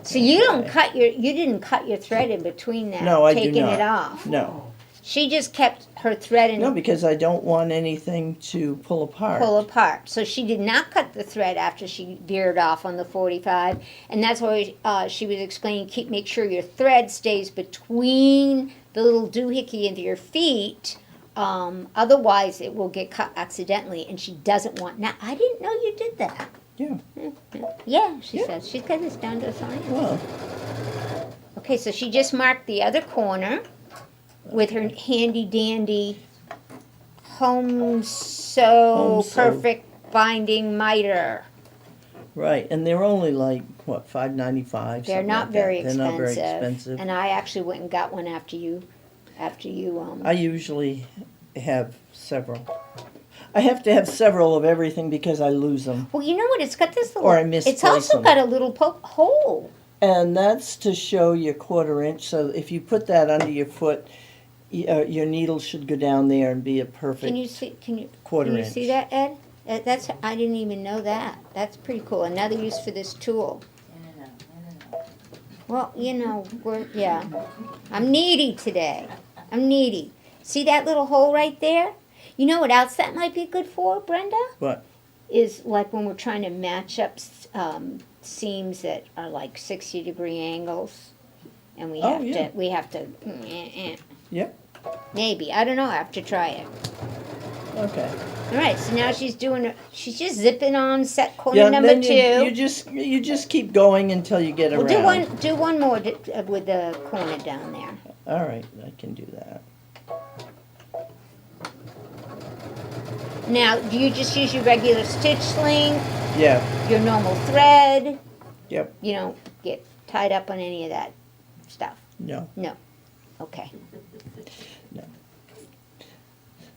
Speaker 1: So you don't
Speaker 2: Okay.
Speaker 1: you didn't cut your thread in between that,
Speaker 2: No, I do
Speaker 1: taking
Speaker 2: not.
Speaker 1: it off.
Speaker 2: No.
Speaker 1: She just kept her thread in
Speaker 2: No, because I don't want anything to pull apart.
Speaker 1: pull apart. So she did not cut the thread after she veered off on the 45, and that's why she was explaining, make sure your thread stays between the little doohickey into your feet, otherwise it will get cut accidentally, and she doesn't want, now I didn't know you did that.
Speaker 2: Yeah.
Speaker 1: Yeah, she
Speaker 2: Yeah.
Speaker 1: says, she's got this down to a science.
Speaker 2: Well,
Speaker 1: Okay, so she just marked the other corner with her handy dandy home sew
Speaker 2: Home sew.
Speaker 1: perfect binding miter.
Speaker 2: right, and they're only like what, $5.95.
Speaker 1: They're
Speaker 2: something
Speaker 1: not
Speaker 2: like
Speaker 1: very
Speaker 2: that. They're not very
Speaker 1: expensive.
Speaker 2: expensive.
Speaker 1: And I actually went and got one after you
Speaker 2: I usually have several. I have to have several of everything because I lose them.
Speaker 1: Well, you know what? It's got this little.
Speaker 2: Or I
Speaker 1: It's
Speaker 2: misplace
Speaker 1: also
Speaker 2: them.
Speaker 1: got a little hole.
Speaker 2: And that's to show your 1/4 inch. So if you put that under your foot, your needle should go down there and be a perfect
Speaker 1: Can you see? Can you
Speaker 2: 1/4
Speaker 1: you see
Speaker 2: inch.
Speaker 1: that, Ed? That's I didn't even know that. That's pretty cool. Another use for this tool.
Speaker 3: In and out, in and out.
Speaker 1: Well, you know, yeah. I'm needy today. I'm needy. See that little hole right there? You know what else that might be good for, Brenda?
Speaker 2: What?
Speaker 1: Is like when we're trying to match up seams that are like 60-degree angles, and we
Speaker 2: Oh,
Speaker 1: have
Speaker 2: yeah.
Speaker 1: to
Speaker 2: Yep.
Speaker 1: maybe, I don't know, I have to try it.
Speaker 2: Okay.
Speaker 1: All right, so now she's just zipping on set corner number
Speaker 2: then
Speaker 1: 2.
Speaker 2: you just keep going until you get
Speaker 1: We'll
Speaker 2: around.
Speaker 1: do one more with the corner down there.
Speaker 2: All right, I can do that.
Speaker 1: Now, do you just use your regular stitch length,
Speaker 2: Yeah.
Speaker 1: your normal thread?
Speaker 2: Yep.
Speaker 1: You don't get tied up on any of that stuff?
Speaker 2: No.
Speaker 1: No. Okay.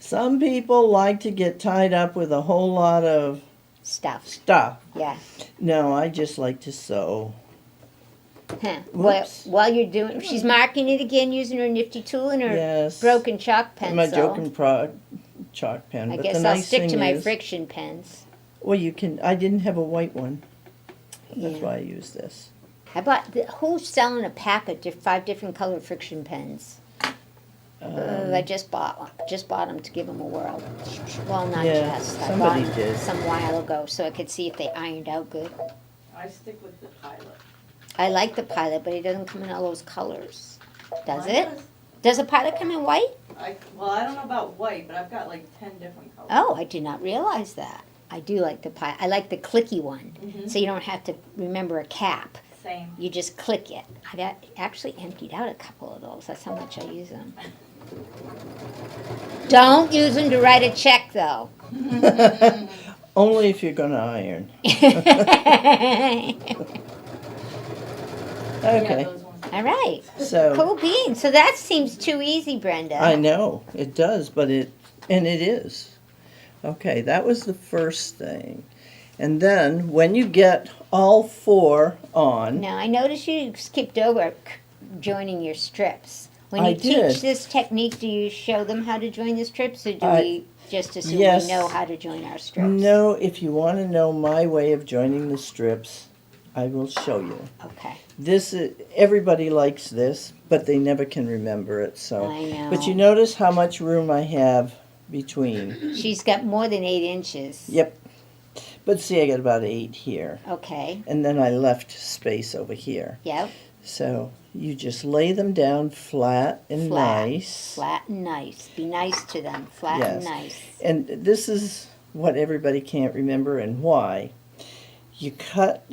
Speaker 2: Some people like to get tied up with a whole lot of
Speaker 1: Stuff.
Speaker 2: stuff.
Speaker 1: Yeah.
Speaker 2: No, I just like to sew.
Speaker 1: Huh. Well,
Speaker 2: Whoops.
Speaker 1: while you're doing, she's marking it again using her nifty tool and her
Speaker 2: Yes.
Speaker 1: broken chalk pencil.
Speaker 2: My joking chalk pen.
Speaker 1: I
Speaker 2: but
Speaker 1: guess
Speaker 2: the
Speaker 1: I'll
Speaker 2: nice
Speaker 1: stick
Speaker 2: thing
Speaker 1: to my
Speaker 2: is,
Speaker 1: friction pens.
Speaker 2: Well, you can. I didn't have a white one. That's
Speaker 1: Yeah.
Speaker 2: why I use this.
Speaker 1: I bought. Who's selling a pack of 5 different colored friction pens? I just bought them to give them a whirl. Well, not
Speaker 2: Yeah,
Speaker 1: just. I
Speaker 2: somebody
Speaker 1: bought 'em
Speaker 2: did.
Speaker 1: some while ago so I could see if they ironed out good.
Speaker 3: I stick with the pilot.
Speaker 1: I like the Pilot, but it doesn't come in all those colors. Does
Speaker 3: Mine
Speaker 1: it? Does a Pilot come in white?
Speaker 3: Well, I don't know about white, but I've got like 10 different colors.
Speaker 1: Oh, I did not realize that. I do like the Pilot. I like the clicky one, so you don't have to remember a cap.
Speaker 3: Same.
Speaker 1: You just click it. I actually emptied out a couple of those. That's how much I use them. Don't use them to write a check, though.
Speaker 2: Only if you're gonna iron.
Speaker 3: Yeah,
Speaker 2: Okay.
Speaker 3: those ones.
Speaker 1: All right.
Speaker 2: So
Speaker 1: Cool beans. So that seems too easy, Brenda.
Speaker 2: I know it does, but it is. Okay, that was the first thing. And then when you get all 4 on,
Speaker 1: Now, I noticed you skipped over joining your strips. When
Speaker 2: I
Speaker 1: you
Speaker 2: did.
Speaker 1: teach this technique, do you show them how to join the strips, or do we just assume
Speaker 2: yes.
Speaker 1: we know how to join our strips?
Speaker 2: no, if you want to know my way of joining the strips, I will show you.
Speaker 1: Okay.
Speaker 2: This is, everybody likes this, but they never can remember it. So,
Speaker 1: I know.
Speaker 2: but you notice how much room I have between.
Speaker 1: She's got more than 8 inches.
Speaker 2: Yep. But see, I got about 8 here,
Speaker 1: Okay.
Speaker 2: and then I left space over here.
Speaker 1: Yep.
Speaker 2: So you just lay them down flat and
Speaker 1: Flat.
Speaker 2: nice.
Speaker 1: Flat and nice. Be nice to them. Flat and
Speaker 2: Yes.
Speaker 1: nice.
Speaker 2: And this is what everybody can't remember and why. you cut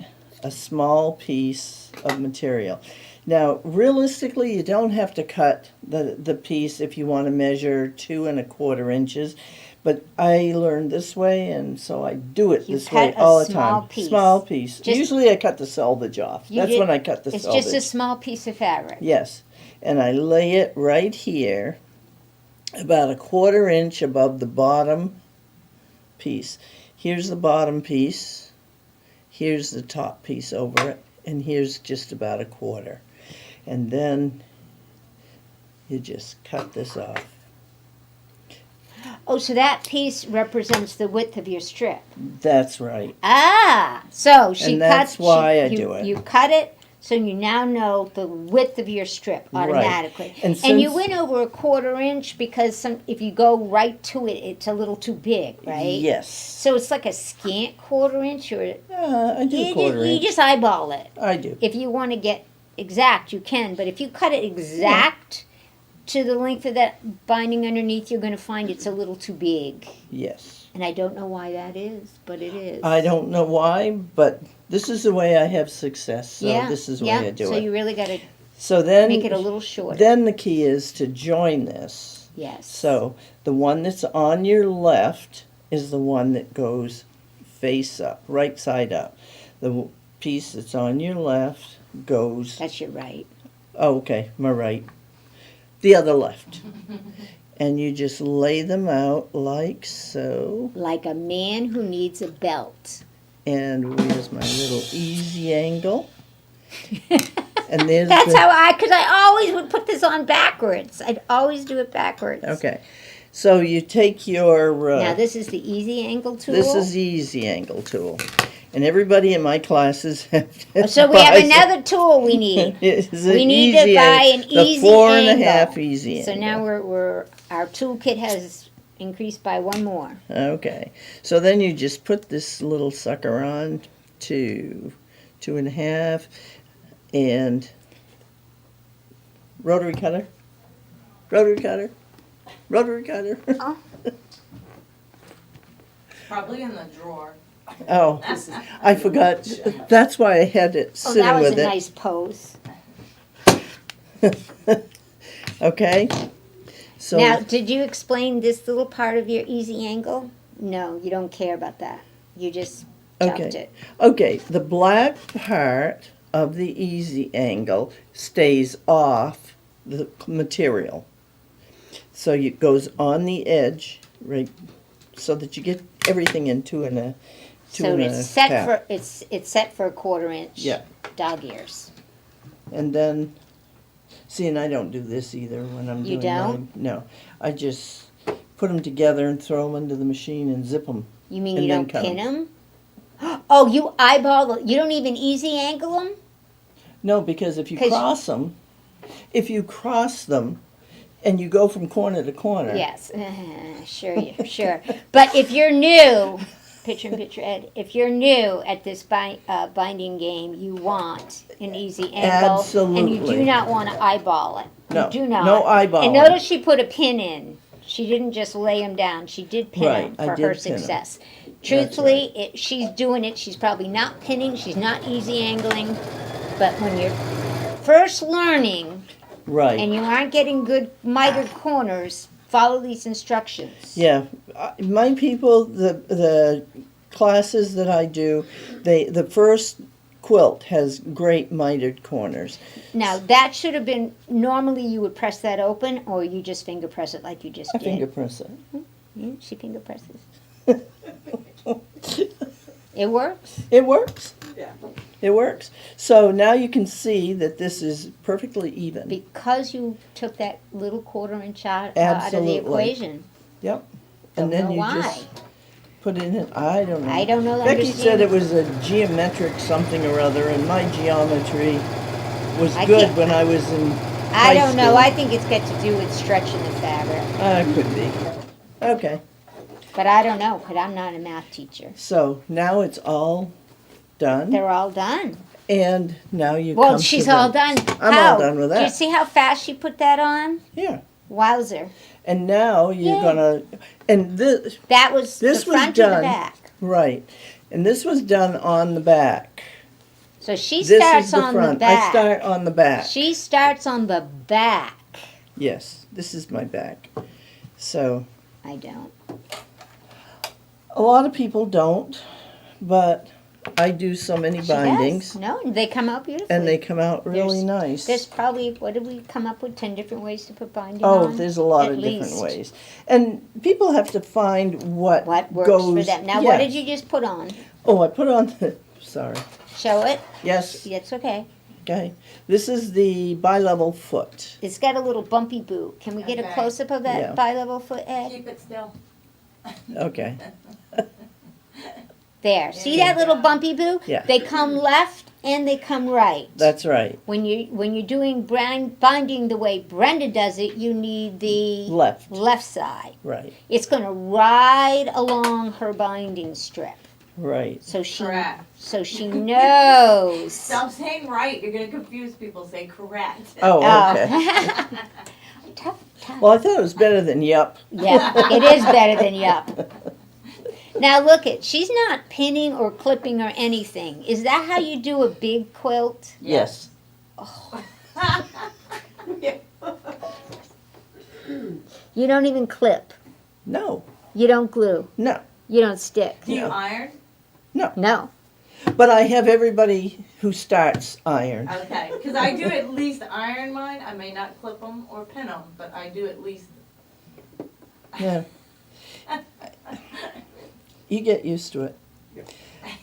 Speaker 2: a small piece of material. Now, realistically, you don't have to cut the piece if you want to measure 2 1/4 inches. But I learned this way, and so I do it
Speaker 1: You
Speaker 2: this way
Speaker 1: cut a
Speaker 2: all the
Speaker 1: small
Speaker 2: time.
Speaker 1: piece.
Speaker 2: Small piece.
Speaker 1: Just-
Speaker 2: Usually I cut the selvage off.
Speaker 1: You
Speaker 2: That's
Speaker 1: did-
Speaker 2: when I cut the
Speaker 1: It's
Speaker 2: selvage.
Speaker 1: just a small piece of fabric.
Speaker 2: Yes. And I lay it right here, about 1/4 inch above the bottom piece. Here's the bottom piece. Here's the top piece over it. And here's just about 1/4. And then you just cut this off.
Speaker 1: Oh, so that piece represents the width of your strip.
Speaker 2: That's right.
Speaker 1: Ah, so she
Speaker 2: And that's
Speaker 1: cuts.
Speaker 2: why I
Speaker 1: you,
Speaker 2: do it.
Speaker 1: You cut it, so you now know the width of your strip
Speaker 2: Right.
Speaker 1: automatically.
Speaker 2: And
Speaker 1: And you
Speaker 2: since-
Speaker 1: went over 1/4 inch because if you go right to it, it's a little too big, right?
Speaker 2: Yes.
Speaker 1: So it's like a scant 1/4 inch, or
Speaker 2: I do a
Speaker 1: you,
Speaker 2: 1/4
Speaker 1: you
Speaker 2: inch.
Speaker 1: just eyeball it.
Speaker 2: I do.
Speaker 1: If you want to get exact, you can. But if you cut it exact to the length of that binding underneath, you're going to find it's a little too big.
Speaker 2: Yes.
Speaker 1: And I don't know why that is, but it is.
Speaker 2: I don't know why, but this is the way I have success. So this is the way I do
Speaker 1: so
Speaker 2: it.
Speaker 1: you really got to
Speaker 2: So then,
Speaker 1: make it a little shorter.
Speaker 2: then the key is to join this.
Speaker 1: Yes.
Speaker 2: So the one that's on your left is the one that goes face up, right side up. The piece that's on your left goes,
Speaker 1: That's your right.
Speaker 2: oh, okay, my right. The other left. And you just lay them out like so.
Speaker 1: Like a man who needs a belt.
Speaker 2: And where's my little easy angle? And there's
Speaker 1: That's
Speaker 2: the,
Speaker 1: how because I always would put this on backwards. I'd always do it backwards.
Speaker 2: okay. So you take your,
Speaker 1: Now this is the easy angle tool.
Speaker 2: this is the easy angle tool. And everybody in my classes have
Speaker 1: So we have another tool we need. We need to buy an easy
Speaker 2: the 4
Speaker 1: angle.
Speaker 2: 1/2 easy
Speaker 1: So
Speaker 2: angle.
Speaker 1: now we're our toolkit has increased by one more.
Speaker 2: Okay. So then you just put this little sucker on to 2 1/2 and rotary cutter. Rotary cutter. Rotary cutter.
Speaker 1: Oh.
Speaker 3: Probably in the drawer.
Speaker 2: Oh, I forgot. That's why I had it
Speaker 1: Oh,
Speaker 2: sitting
Speaker 1: that was
Speaker 2: with
Speaker 1: a
Speaker 2: it.
Speaker 1: nice pose.
Speaker 2: Okay. So
Speaker 1: Now, did you explain this little part of your easy angle? No, you don't care about that. You just chopped
Speaker 2: Okay.
Speaker 1: it.
Speaker 2: okay, the black part of the easy angle stays off the material. So it goes on the edge, right, so that you get everything in 2 1/2.
Speaker 1: So it's set for it's set for a 1/4 inch.
Speaker 2: Yeah.
Speaker 1: Dog ears.
Speaker 2: And then, see, and I don't do this either when I'm
Speaker 1: You
Speaker 2: doing
Speaker 1: don't?
Speaker 2: mine. No, I just put them together and throw them into the machine and zip them.
Speaker 1: You mean
Speaker 2: And
Speaker 1: you
Speaker 2: then
Speaker 1: don't
Speaker 2: cut
Speaker 1: pin them? Oh, you eyeball them. You don't even easy angle them?
Speaker 2: No, because if you
Speaker 1: 'Cause-
Speaker 2: cross them, and you go from corner to corner.
Speaker 1: Yes, sure. But if you're new, picture Ed, if you're new at this binding game, you want an easy angle. And you do
Speaker 2: Absolutely.
Speaker 1: not want to eyeball it.
Speaker 2: No,
Speaker 1: You do not.
Speaker 2: no eyeballing.
Speaker 1: And notice she put a pin in. She didn't just lay them down. She did pin
Speaker 2: Right,
Speaker 1: them
Speaker 2: I
Speaker 1: for
Speaker 2: did
Speaker 1: her
Speaker 2: pin 'em.
Speaker 1: success. Truthfully, she's doing it. She's probably not pinning. She's not easy angling. But when you're first learning
Speaker 2: Right.
Speaker 1: and you aren't getting good mitered corners, follow these instructions.
Speaker 2: Yeah, my people, the classes that I do, the first quilt has great mitered corners.
Speaker 1: Now that should have been normally you would press that open, or you just finger press it like you just
Speaker 2: I
Speaker 1: did.
Speaker 2: finger press it.
Speaker 1: Yeah, she finger presses. It works.
Speaker 2: It works.
Speaker 3: Yeah.
Speaker 2: It works. So now you can see that this is perfectly even.
Speaker 1: Because you took that little 1/4 inch out of the
Speaker 2: Absolutely.
Speaker 1: equation.
Speaker 2: Yep.
Speaker 1: Don't
Speaker 2: And then
Speaker 1: know
Speaker 2: you
Speaker 1: why.
Speaker 2: just put it in. I don't know.
Speaker 1: I don't know.
Speaker 2: Becky said
Speaker 1: understand.
Speaker 2: it was a geometric something or other, and my geometry was
Speaker 1: I
Speaker 2: good
Speaker 1: can't-
Speaker 2: when I was in
Speaker 1: I
Speaker 2: high
Speaker 1: don't know.
Speaker 2: school.
Speaker 1: I think it's got to do with stretching the fabric.
Speaker 2: Could be. Okay.
Speaker 1: But I don't know, because I'm not a math teacher.
Speaker 2: So now it's all done,
Speaker 1: They're all done.
Speaker 2: and now you
Speaker 1: Well,
Speaker 2: come to
Speaker 1: she's
Speaker 2: the-
Speaker 1: all done.
Speaker 2: I'm
Speaker 1: How?
Speaker 2: all done with
Speaker 1: Do you
Speaker 2: that.
Speaker 1: see how fast she put that on?
Speaker 2: Yeah.
Speaker 1: Wowzer.
Speaker 2: And now you're
Speaker 1: Yay.
Speaker 2: gonna, and this
Speaker 1: That was
Speaker 2: This
Speaker 1: the
Speaker 2: was
Speaker 1: front and the
Speaker 2: done.
Speaker 1: back.
Speaker 2: right, And this was done on the back.
Speaker 1: So she
Speaker 2: This
Speaker 1: starts
Speaker 2: is the
Speaker 1: on
Speaker 2: front.
Speaker 1: the back.
Speaker 2: I start on the back.
Speaker 1: She starts on the back.
Speaker 2: Yes, this is my back. So
Speaker 1: I don't.
Speaker 2: a lot of people don't, but I do so many
Speaker 1: She
Speaker 2: bindings,
Speaker 1: does. No, they come out beautifully.
Speaker 2: and they come out really
Speaker 1: There's-
Speaker 2: nice.
Speaker 1: There's probably, what did we come up with, 10 different ways to put binding on?
Speaker 2: Oh, there's a lot
Speaker 1: At
Speaker 2: of different
Speaker 1: least.
Speaker 2: ways, and people have to find what
Speaker 1: What
Speaker 2: goes.
Speaker 1: works for them. Now, what did
Speaker 2: Yes.
Speaker 1: you just put on?
Speaker 2: Oh, I put on the. Sorry.
Speaker 1: Show it.
Speaker 2: Yes.
Speaker 1: That's okay.
Speaker 2: Okay. This is the bi-level foot.
Speaker 1: It's got a little bumpy boot. Can we get a
Speaker 3: Okay.
Speaker 1: close-up of that
Speaker 2: Yeah.
Speaker 1: bi-level foot, Ed?
Speaker 3: Keep it still.
Speaker 2: Okay.
Speaker 1: There. See
Speaker 3: you
Speaker 1: that little
Speaker 3: go.
Speaker 1: bumpy boot?
Speaker 2: Yeah.
Speaker 1: They come left and they come right.
Speaker 2: That's right.
Speaker 1: When you're doing binding the way Brenda does it, you need the
Speaker 2: Left.
Speaker 1: side.
Speaker 2: Right.
Speaker 1: It's going to ride along her binding strip,
Speaker 2: Right.
Speaker 1: so she
Speaker 3: Correct.
Speaker 1: knows.
Speaker 3: Stop saying right, you're gonna confuse people, say correct.
Speaker 2: Oh, okay.
Speaker 1: Tough.
Speaker 2: Well, I thought it was better than yup.
Speaker 1: Yeah, it is better than yup. Now look it, she's not pinning or clipping or anything. Is that how you do a big quilt?
Speaker 2: Yes.
Speaker 1: You don't even clip.
Speaker 2: No.
Speaker 1: You don't glue.
Speaker 2: No.
Speaker 1: You don't stick.
Speaker 3: Do you
Speaker 2: No.
Speaker 3: iron?
Speaker 1: No.
Speaker 2: But I have everybody who starts iron.
Speaker 3: Okay, because I do at least iron mine. I may not clip them or pin them, but I do at least.
Speaker 2: Yeah. You get used to it.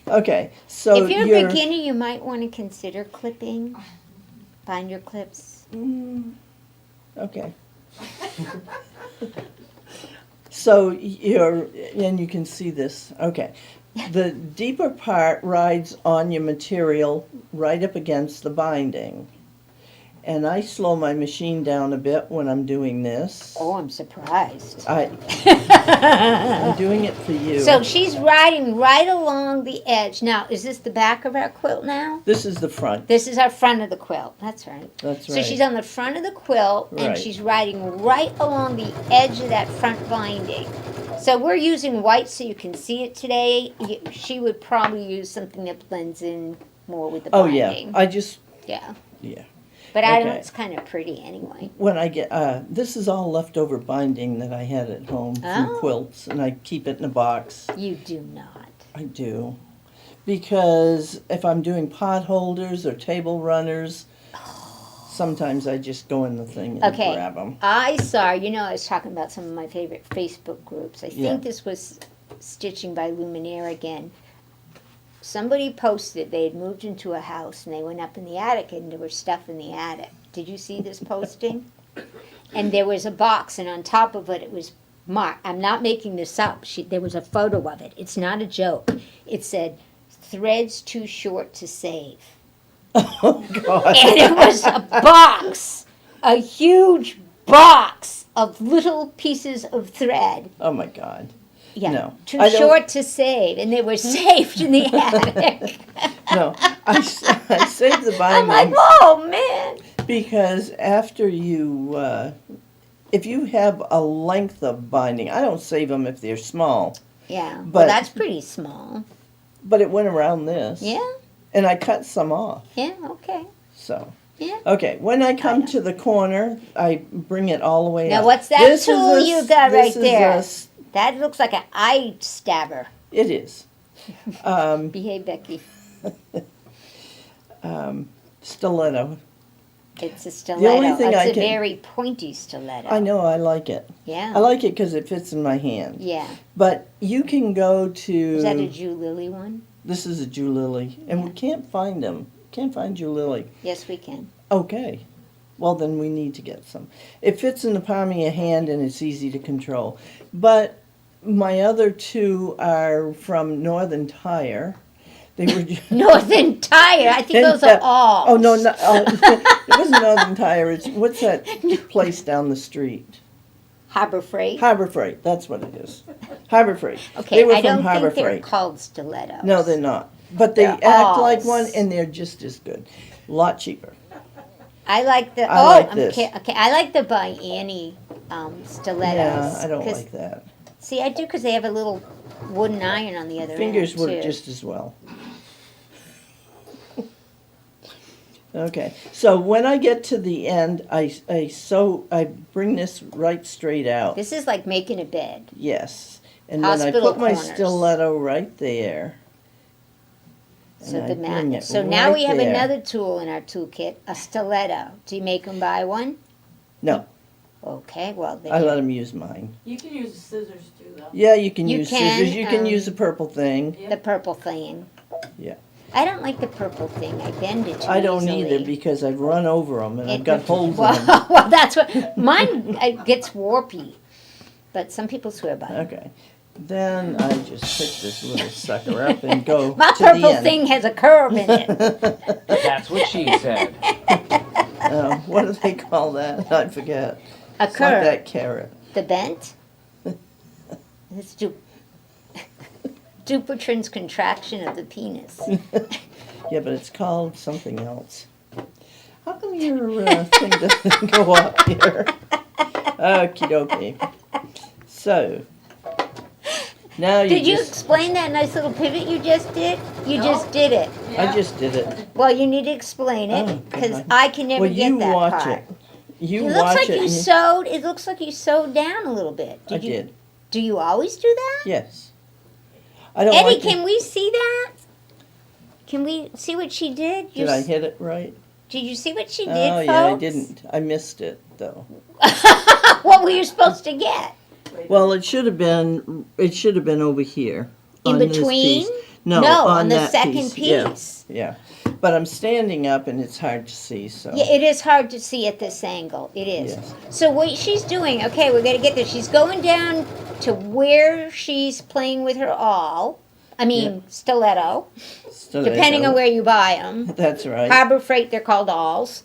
Speaker 2: Okay. So
Speaker 1: If you're a beginner, you might want to consider clipping. Binder clips.
Speaker 2: Okay. So and you can see this. Okay. The deeper part rides on your material right up against the binding. And I slow my machine down a bit when I'm doing this.
Speaker 1: Oh, I'm surprised.
Speaker 2: I'm doing it for you.
Speaker 1: So she's riding right along the edge. Now, is this the back of our quilt now?
Speaker 2: This is the front.
Speaker 1: This is our front of the quilt. That's right.
Speaker 2: That's right.
Speaker 1: So she's on the front of the quilt, and
Speaker 2: Right.
Speaker 1: she's riding right along the edge of that front binding. So we're using white so you can see it today. She would probably use something that blends in more with the
Speaker 2: Oh
Speaker 1: binding.
Speaker 2: yeah. I just
Speaker 1: Yeah.
Speaker 2: yeah.
Speaker 1: But I don't,
Speaker 2: Okay.
Speaker 1: it's kind of pretty anyway.
Speaker 2: When I get this is all leftover binding that I had at home from
Speaker 1: Oh.
Speaker 2: quilts, and I keep it in a box.
Speaker 1: You do not.
Speaker 2: I do. Because if I'm doing pot holders or table runners, sometimes I just go in the thing and
Speaker 1: Okay.
Speaker 2: grab them.
Speaker 1: I saw, I was talking about some of my favorite Facebook groups. I think
Speaker 2: Yeah.
Speaker 1: this was Stitching by Luminaire again. Somebody posted they had moved into a house and they went up in the attic and there was stuff in the attic. Did you see this posting? And there was a box and on top of it it was marked. I'm not making this up. There was a photo of it. It's not a joke. It said, "Threads too short to save."
Speaker 2: Oh God.
Speaker 1: And it was a box, a huge box of little pieces of thread.
Speaker 2: Oh my God.
Speaker 1: Yeah,
Speaker 2: No,
Speaker 1: too
Speaker 2: I don't-
Speaker 1: short to save, and they were saved in the attic.
Speaker 2: No, I saved the
Speaker 1: I'm like,
Speaker 2: bindings
Speaker 1: oh man.
Speaker 2: because after you, if you have a length of binding, I don't save them if they're small.
Speaker 1: Yeah, well,
Speaker 2: But-
Speaker 1: that's pretty small.
Speaker 2: But it went around this.
Speaker 1: Yeah,
Speaker 2: And I cut some off.
Speaker 1: yeah, okay.
Speaker 2: So.
Speaker 1: Yeah.
Speaker 2: Okay, when I come to the corner, I bring it all the way
Speaker 1: Now,
Speaker 2: up.
Speaker 1: what's that
Speaker 2: This is
Speaker 1: tool
Speaker 2: a-
Speaker 1: you got right
Speaker 2: this is
Speaker 1: there?
Speaker 2: a s-
Speaker 1: That looks like an eye stabber.
Speaker 2: It is.
Speaker 1: Behave, Becky.
Speaker 2: Stiletto.
Speaker 1: It's a stiletto.
Speaker 2: only thing
Speaker 1: it's
Speaker 2: I
Speaker 1: a
Speaker 2: can-
Speaker 1: very pointy stiletto.
Speaker 2: I know, I like it.
Speaker 1: Yeah.
Speaker 2: I like it because it fits in my hand.
Speaker 1: Yeah.
Speaker 2: But you can go to...
Speaker 1: Is that a Jew Lily one?
Speaker 2: This is a Jew Lily, and we
Speaker 1: Yeah.
Speaker 2: can't find them. Can't find Jew Lily.
Speaker 1: Yes, we can.
Speaker 2: Okay. Well, then we need to get some. It fits in the palm of your hand, and it's easy to control. But my other two are from Northern Tire. They were...
Speaker 1: Northern Tire. I think those are all.
Speaker 2: Oh, no, no it wasn't Northern Tire. It's, what's that place down the street?
Speaker 1: Harbor Freight.
Speaker 2: Harbor Freight, that's what it is. Harbor Freight.
Speaker 1: Okay,
Speaker 2: They were
Speaker 1: I
Speaker 2: from
Speaker 1: don't
Speaker 2: Harbor
Speaker 1: think they're
Speaker 2: Freight.
Speaker 1: called stilettos.
Speaker 2: No, they're not. But they
Speaker 1: They're
Speaker 2: act like one,
Speaker 1: alls.
Speaker 2: and they're just as good. A lot cheaper.
Speaker 1: I like the.
Speaker 2: I like this.
Speaker 1: Okay. I like the by Annie stilettos.
Speaker 2: Yeah, I don't
Speaker 1: 'cause-
Speaker 2: like that.
Speaker 1: See, I do because they have a little wooden iron on the other
Speaker 2: Fingers
Speaker 1: end,
Speaker 2: work
Speaker 1: too.
Speaker 2: just as well. Okay, so when I get to the end, I bring this right straight out.
Speaker 1: This is like making a bed.
Speaker 2: Yes, and then I
Speaker 1: Hospital
Speaker 2: put my
Speaker 1: corners.
Speaker 2: stiletto right there.
Speaker 1: So
Speaker 2: and
Speaker 1: the
Speaker 2: I bring
Speaker 1: mat.
Speaker 2: it
Speaker 1: So now
Speaker 2: right
Speaker 1: we have
Speaker 2: there.
Speaker 1: another tool in our toolkit, a stiletto. Do you make them buy one?
Speaker 2: No,
Speaker 1: Okay, well
Speaker 2: I let
Speaker 1: then.
Speaker 2: them use mine.
Speaker 3: You can use the scissors too, though.
Speaker 2: Yeah, you can
Speaker 1: You
Speaker 2: use
Speaker 1: can,
Speaker 2: scissors. You can use the purple thing.
Speaker 3: Yeah.
Speaker 1: The purple thing.
Speaker 2: Yeah.
Speaker 1: I don't like the purple thing. I bend it too
Speaker 2: I don't
Speaker 1: easily.
Speaker 2: either because I've run over them and I've
Speaker 1: It-
Speaker 2: got holes in
Speaker 1: well,
Speaker 2: them.
Speaker 1: well, that's what mine gets warpy, but some people swear by it.
Speaker 2: Okay. Then I just pick this little sucker up and go
Speaker 1: My
Speaker 2: to the
Speaker 1: purple
Speaker 2: end.
Speaker 1: thing has a curve in it.
Speaker 5: That's what she said.
Speaker 2: What do they call that? I forget.
Speaker 1: A
Speaker 2: It's like
Speaker 1: curve.
Speaker 2: that carrot.
Speaker 1: The bent. It's Dupuytren's contraction of the penis.
Speaker 2: Yeah, but it's called something else. How come your thing doesn't go up here? Okie dokie. So, now
Speaker 1: Did you
Speaker 2: just,
Speaker 1: explain that nice little pivot you just did? You
Speaker 3: No.
Speaker 1: just did it.
Speaker 2: I just did it.
Speaker 1: Well, you need to explain
Speaker 2: Oh,
Speaker 1: it because
Speaker 2: God.
Speaker 1: I can never
Speaker 2: Well,
Speaker 1: get
Speaker 2: you
Speaker 1: that
Speaker 2: watch
Speaker 1: part.
Speaker 2: it. You
Speaker 1: It looks
Speaker 2: watch
Speaker 1: like
Speaker 2: it.
Speaker 1: you
Speaker 2: and
Speaker 1: sewed. It looks like you sewed down a little bit.
Speaker 2: I did.
Speaker 1: Do you always do that?
Speaker 2: Yes. I don't
Speaker 1: Eddie,
Speaker 2: like to-
Speaker 1: can we see that? Can we see what she did?
Speaker 2: Did I hit it right?
Speaker 1: Did you see what she did,
Speaker 2: Oh,
Speaker 1: folks?
Speaker 2: yeah, I didn't. I missed it, though.
Speaker 1: What were you supposed to get?
Speaker 2: Well, it should have been over here.
Speaker 1: In
Speaker 2: on this
Speaker 1: between?
Speaker 2: piece. No,
Speaker 1: on the
Speaker 2: that
Speaker 1: second
Speaker 2: Yeah,
Speaker 1: piece.
Speaker 2: yeah. But I'm standing up and it's hard to see, so.
Speaker 1: Yeah, it is hard to see at this angle. It is.
Speaker 2: Yes.
Speaker 1: So what she's doing, okay, we're gonna get this. She's going down to where she's playing with her awl. I mean, stiletto,
Speaker 2: Stiletto.
Speaker 1: depending on where you buy them.
Speaker 2: That's right.
Speaker 1: Harbor Freight, they're called awls.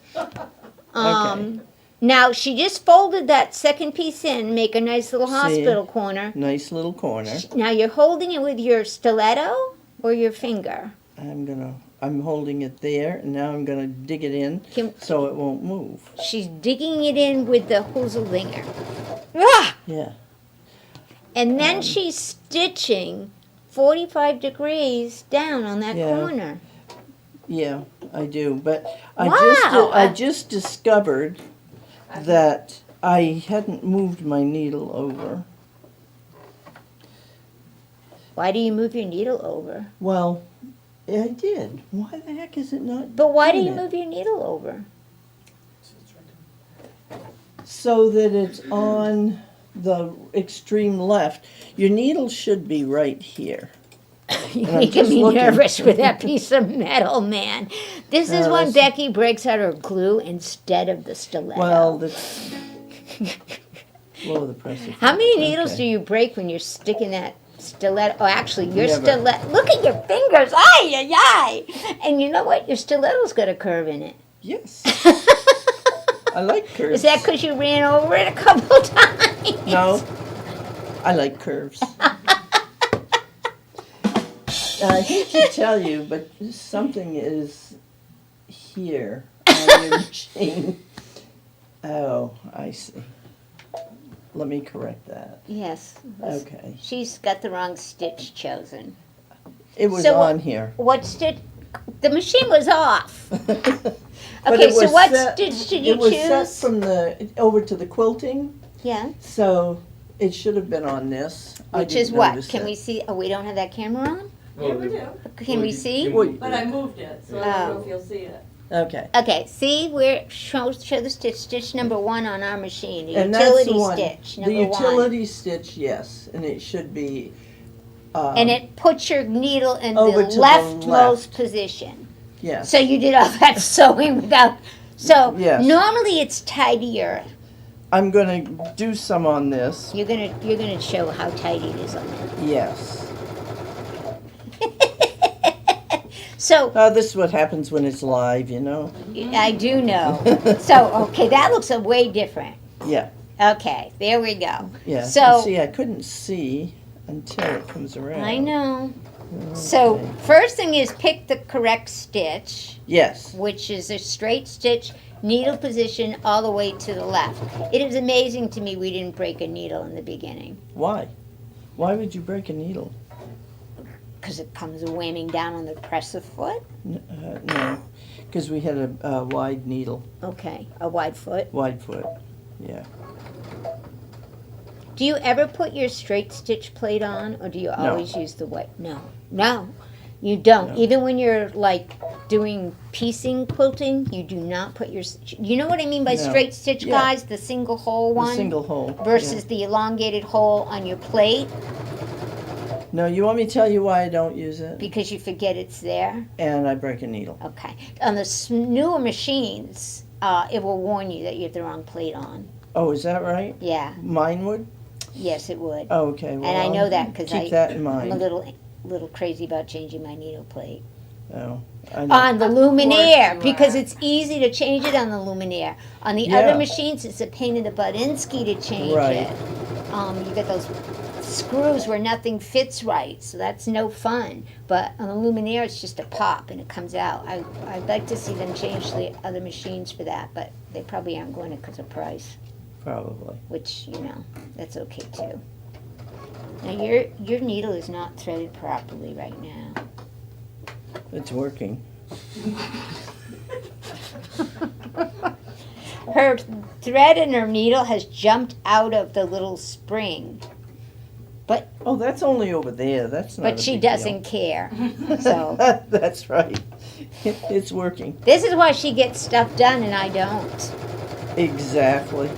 Speaker 1: Now she just folded that second piece in, make a nice little
Speaker 2: See?
Speaker 1: hospital corner.
Speaker 2: Nice little corner.
Speaker 1: Now you're holding it with your stiletto or your finger.
Speaker 2: I'm holding it there, and now I'm gonna dig it in
Speaker 1: Can-
Speaker 2: so it won't move.
Speaker 1: She's digging it in with the Hoozeldinger. Ah!
Speaker 2: Yeah.
Speaker 1: And then she's stitching 45 degrees down on that
Speaker 2: Yeah.
Speaker 1: corner.
Speaker 2: Yeah, I do. But
Speaker 1: Wow.
Speaker 2: I just discovered that I hadn't moved my needle over.
Speaker 1: Why do you move your needle over?
Speaker 2: Well, I did. Why the heck is it not?
Speaker 1: But why do
Speaker 2: doing
Speaker 1: you
Speaker 2: it?
Speaker 1: move your needle over?
Speaker 2: So that it's on the extreme left. Your needle should be right here.
Speaker 1: You're
Speaker 2: I'm
Speaker 1: making
Speaker 2: just
Speaker 1: me
Speaker 2: looking.
Speaker 1: nervous with that piece of metal, man. This is when
Speaker 2: that's-
Speaker 1: Becky breaks out her glue instead of the stiletto.
Speaker 2: Well, that's lower the pressure.
Speaker 1: How many needles
Speaker 2: Okay.
Speaker 1: do you break when you're sticking that stiletto? Oh, actually, your
Speaker 2: Never.
Speaker 1: stiletto. Look at your fingers. Ay, ay, ay. And you know what? Your stiletto's got a curve in it.
Speaker 2: Yes. I like curves.
Speaker 1: Is that because you ran over it a couple times?
Speaker 2: No. I like curves. I hate to tell you, but something is here on your machine. Oh, I see. Let me correct that.
Speaker 1: Yes.
Speaker 2: Okay.
Speaker 1: She's got the wrong stitch chosen.
Speaker 2: It was
Speaker 1: So
Speaker 2: on here.
Speaker 1: What stitch? The machine was off.
Speaker 2: But
Speaker 1: Okay,
Speaker 2: it
Speaker 1: so
Speaker 2: was
Speaker 1: what
Speaker 2: set-
Speaker 1: stitch did you
Speaker 2: It was set
Speaker 1: choose?
Speaker 2: from the over to the quilting,
Speaker 1: Yeah.
Speaker 2: so it should have been on this. I
Speaker 1: Which is
Speaker 2: didn't
Speaker 1: what?
Speaker 2: notice
Speaker 1: Can
Speaker 2: it.
Speaker 1: we see? Oh, we don't have that camera on?
Speaker 3: Yeah, we do.
Speaker 1: Can we see?
Speaker 3: But I moved it, so I don't know
Speaker 1: Oh.
Speaker 3: if you'll see it.
Speaker 2: Okay.
Speaker 1: Okay, see where show the stitch number 1 on our machine. The
Speaker 2: And that's
Speaker 1: utility
Speaker 2: the one.
Speaker 1: stitch
Speaker 2: The
Speaker 1: number 1.
Speaker 2: utility stitch, yes, and it should be.
Speaker 1: And it puts your needle in
Speaker 2: Over
Speaker 1: the
Speaker 2: to the
Speaker 1: leftmost
Speaker 2: left.
Speaker 1: position.
Speaker 2: Yes.
Speaker 1: So you did all that sewing without. So
Speaker 2: Yes.
Speaker 1: normally it's tidier.
Speaker 2: I'm gonna do some on this.
Speaker 1: You're gonna show how tidy it is on that.
Speaker 2: Yes.
Speaker 1: So
Speaker 2: This is what happens when it's live, you know.
Speaker 1: I do know. So okay, that looks a way different.
Speaker 2: Yeah.
Speaker 1: Okay, there we go.
Speaker 2: Yeah.
Speaker 1: So-
Speaker 2: see, I couldn't see until it comes around.
Speaker 1: I know. So first thing is pick the correct stitch,
Speaker 2: Yes.
Speaker 1: which is a straight stitch, needle position all the way to the left. It is amazing to me we didn't break a needle in the beginning.
Speaker 2: Why? Why would you break a needle?
Speaker 1: Because it comes whamming down on the presser foot?
Speaker 2: No, because we had a wide needle,
Speaker 1: Okay, a wide foot.
Speaker 2: wide foot, yeah.
Speaker 1: Do you ever put your straight stitch plate on, or do you always use the white? No, you don't.
Speaker 2: No.
Speaker 1: Even when you're like doing piecing quilting, you do not put your. You know what I mean by
Speaker 2: No.
Speaker 1: straight stitch,
Speaker 2: Yeah.
Speaker 1: guys? The single hole
Speaker 2: The
Speaker 1: one
Speaker 2: single hole.
Speaker 1: versus the elongated hole on your plate,
Speaker 2: yeah. No, you want me to tell you why I don't use it?
Speaker 1: because you forget it's there.
Speaker 2: And I break a needle.
Speaker 1: Okay, on the newer machines, it will warn you that you have the wrong plate on.
Speaker 2: Oh, is that right?
Speaker 1: Yeah,
Speaker 2: Mine would?
Speaker 1: yes, it would.
Speaker 2: Oh, okay, well,
Speaker 1: And I know that because
Speaker 2: keep that in
Speaker 1: I'm a
Speaker 2: mind.
Speaker 1: little crazy about changing my needle plate.
Speaker 2: Oh, I know.
Speaker 1: On the
Speaker 3: Of course
Speaker 1: luminaire,
Speaker 3: you
Speaker 1: because
Speaker 3: are.
Speaker 1: it's easy to change it on the luminaire. On the
Speaker 2: Yeah.
Speaker 1: other machines, it's a pain in the buttinsky to change
Speaker 2: Right.
Speaker 1: it. You get those screws where nothing fits right, so that's no fun. But on the luminaire, it's just a pop and it comes out. I'd like to see them change the other machines for that, but they probably aren't going to because of price,
Speaker 2: Probably.
Speaker 1: which, that's okay too. Now, your needle is not threaded properly right now.
Speaker 2: It's working.
Speaker 1: Her thread and her needle has jumped out of the little spring,
Speaker 2: Oh, that's only over there. That's not.
Speaker 1: but she doesn't care. So
Speaker 2: That's right. It's working.
Speaker 1: this is why she gets stuff done and I don't.
Speaker 2: Exactly.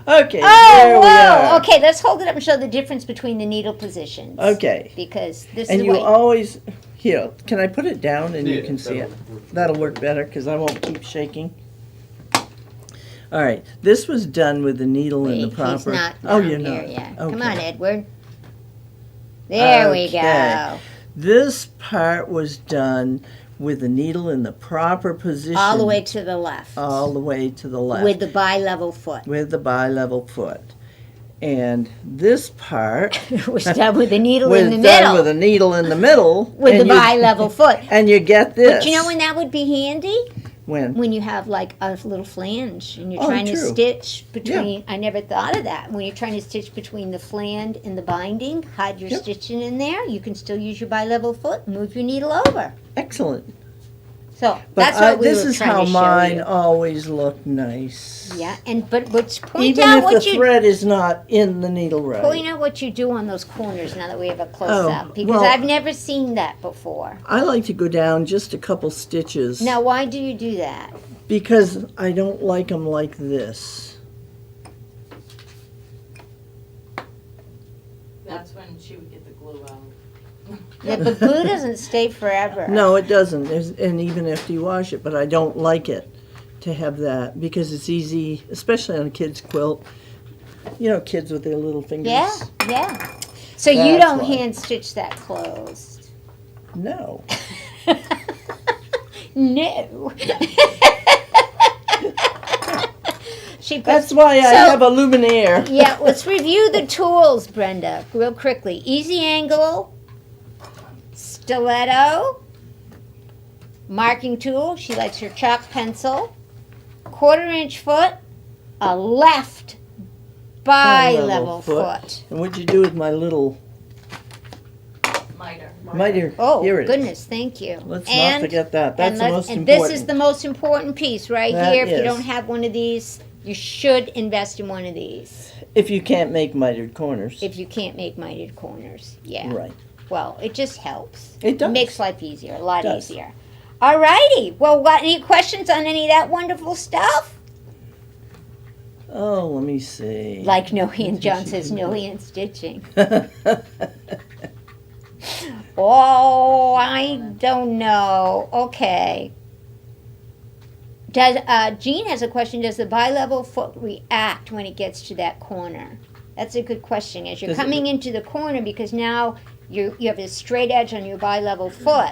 Speaker 2: Okay.
Speaker 1: Oh,
Speaker 2: there we
Speaker 1: whoa!
Speaker 2: are.
Speaker 1: Okay, let's hold it up and show the difference between the needle positions.
Speaker 2: Okay.
Speaker 1: Because this
Speaker 2: And
Speaker 1: is
Speaker 2: you
Speaker 1: what.
Speaker 2: always here. Can I put it down and you
Speaker 4: Yeah,
Speaker 2: can see it?
Speaker 4: that'll work.
Speaker 2: That'll work better because I won't keep shaking. All right. This was done with the needle in the
Speaker 1: Wait,
Speaker 2: proper.
Speaker 1: he's not
Speaker 2: Oh,
Speaker 1: down
Speaker 2: you're
Speaker 1: here
Speaker 2: not.
Speaker 1: yet.
Speaker 2: Okay.
Speaker 1: Come on, Edward. There we
Speaker 2: Okay.
Speaker 1: go.
Speaker 2: This part was done with the needle in the proper position.
Speaker 1: All the way to the left.
Speaker 2: All the way to the left.
Speaker 1: With the bi-level foot.
Speaker 2: With the bi-level foot. And this part
Speaker 1: It was done with the needle
Speaker 2: was
Speaker 1: in the
Speaker 2: done
Speaker 1: middle.
Speaker 2: with a needle in the middle.
Speaker 1: With the
Speaker 2: and you-
Speaker 1: bi-level foot.
Speaker 2: And you get this.
Speaker 1: But you know when that would be handy?
Speaker 2: When?
Speaker 1: When you have like a little flange and you're
Speaker 2: Oh,
Speaker 1: trying to
Speaker 2: true.
Speaker 1: stitch between, I never thought of that. When you're trying to stitch between the flange and the binding, hide your
Speaker 2: Yep.
Speaker 1: stitching in there, you can still use your bi-level foot, move your needle over.
Speaker 2: Excellent.
Speaker 1: So
Speaker 2: But
Speaker 1: that's what we
Speaker 2: this
Speaker 1: were
Speaker 2: is
Speaker 1: trying
Speaker 2: how
Speaker 1: to show
Speaker 2: mine
Speaker 1: you.
Speaker 2: always look nice.
Speaker 1: Yeah, but point
Speaker 2: Even
Speaker 1: out
Speaker 2: if
Speaker 1: what
Speaker 2: the
Speaker 1: you
Speaker 2: thread is not in the needle right.
Speaker 1: point out what you do on those corners now that we have a close
Speaker 2: Oh,
Speaker 1: up because
Speaker 2: well-
Speaker 1: I've never seen that before.
Speaker 2: I like to go down just a couple stitches.
Speaker 1: Now, why do you do that?
Speaker 2: Because I don't like them like this.
Speaker 3: That's when she would get the glue out.
Speaker 1: Yeah, but glue doesn't stay forever.
Speaker 2: No, it doesn't. And even after you wash it, but I don't like it to have that because it's easy, especially on a kid's quilt. You know, kids with their little fingers.
Speaker 1: Yeah. So you
Speaker 2: That's
Speaker 1: don't
Speaker 2: why.
Speaker 1: hand stitch that closed.
Speaker 2: No.
Speaker 1: No. She puts,
Speaker 2: That's why I
Speaker 1: So-
Speaker 2: have a luminaire.
Speaker 1: yeah, let's review the tools, Brenda, real quickly. Easy angle, stiletto, marking tool. She likes her chalk pencil, 1/4-inch foot, a left bi-level foot.
Speaker 2: And what'd you do with my little
Speaker 3: Miter.
Speaker 2: miter?
Speaker 1: Oh,
Speaker 2: Here it is.
Speaker 1: goodness, thank you.
Speaker 2: Let's not forget that. That's the most
Speaker 1: and
Speaker 2: important.
Speaker 1: this is the most important piece right
Speaker 2: That
Speaker 1: here. If you
Speaker 2: is.
Speaker 1: don't have one of these, you should invest in one of these.
Speaker 2: If you can't make mitered corners.
Speaker 1: If you can't make mitered corners, yeah.
Speaker 2: Right.
Speaker 1: Well, it just helps.
Speaker 2: It does.
Speaker 1: Makes life easier, a lot
Speaker 2: Does.
Speaker 1: easier. All righty. Well, got any questions on any of that wonderful stuff?
Speaker 2: Oh, let me see.
Speaker 1: Like no hand, John says, no hand stitching. Oh, I don't know. Okay. Does Jean has a question? Does the bi-level foot react when it gets to that corner? That's a good question. As you're
Speaker 2: Does it-
Speaker 1: coming into the corner, because now you have a straight edge on your bi-level foot.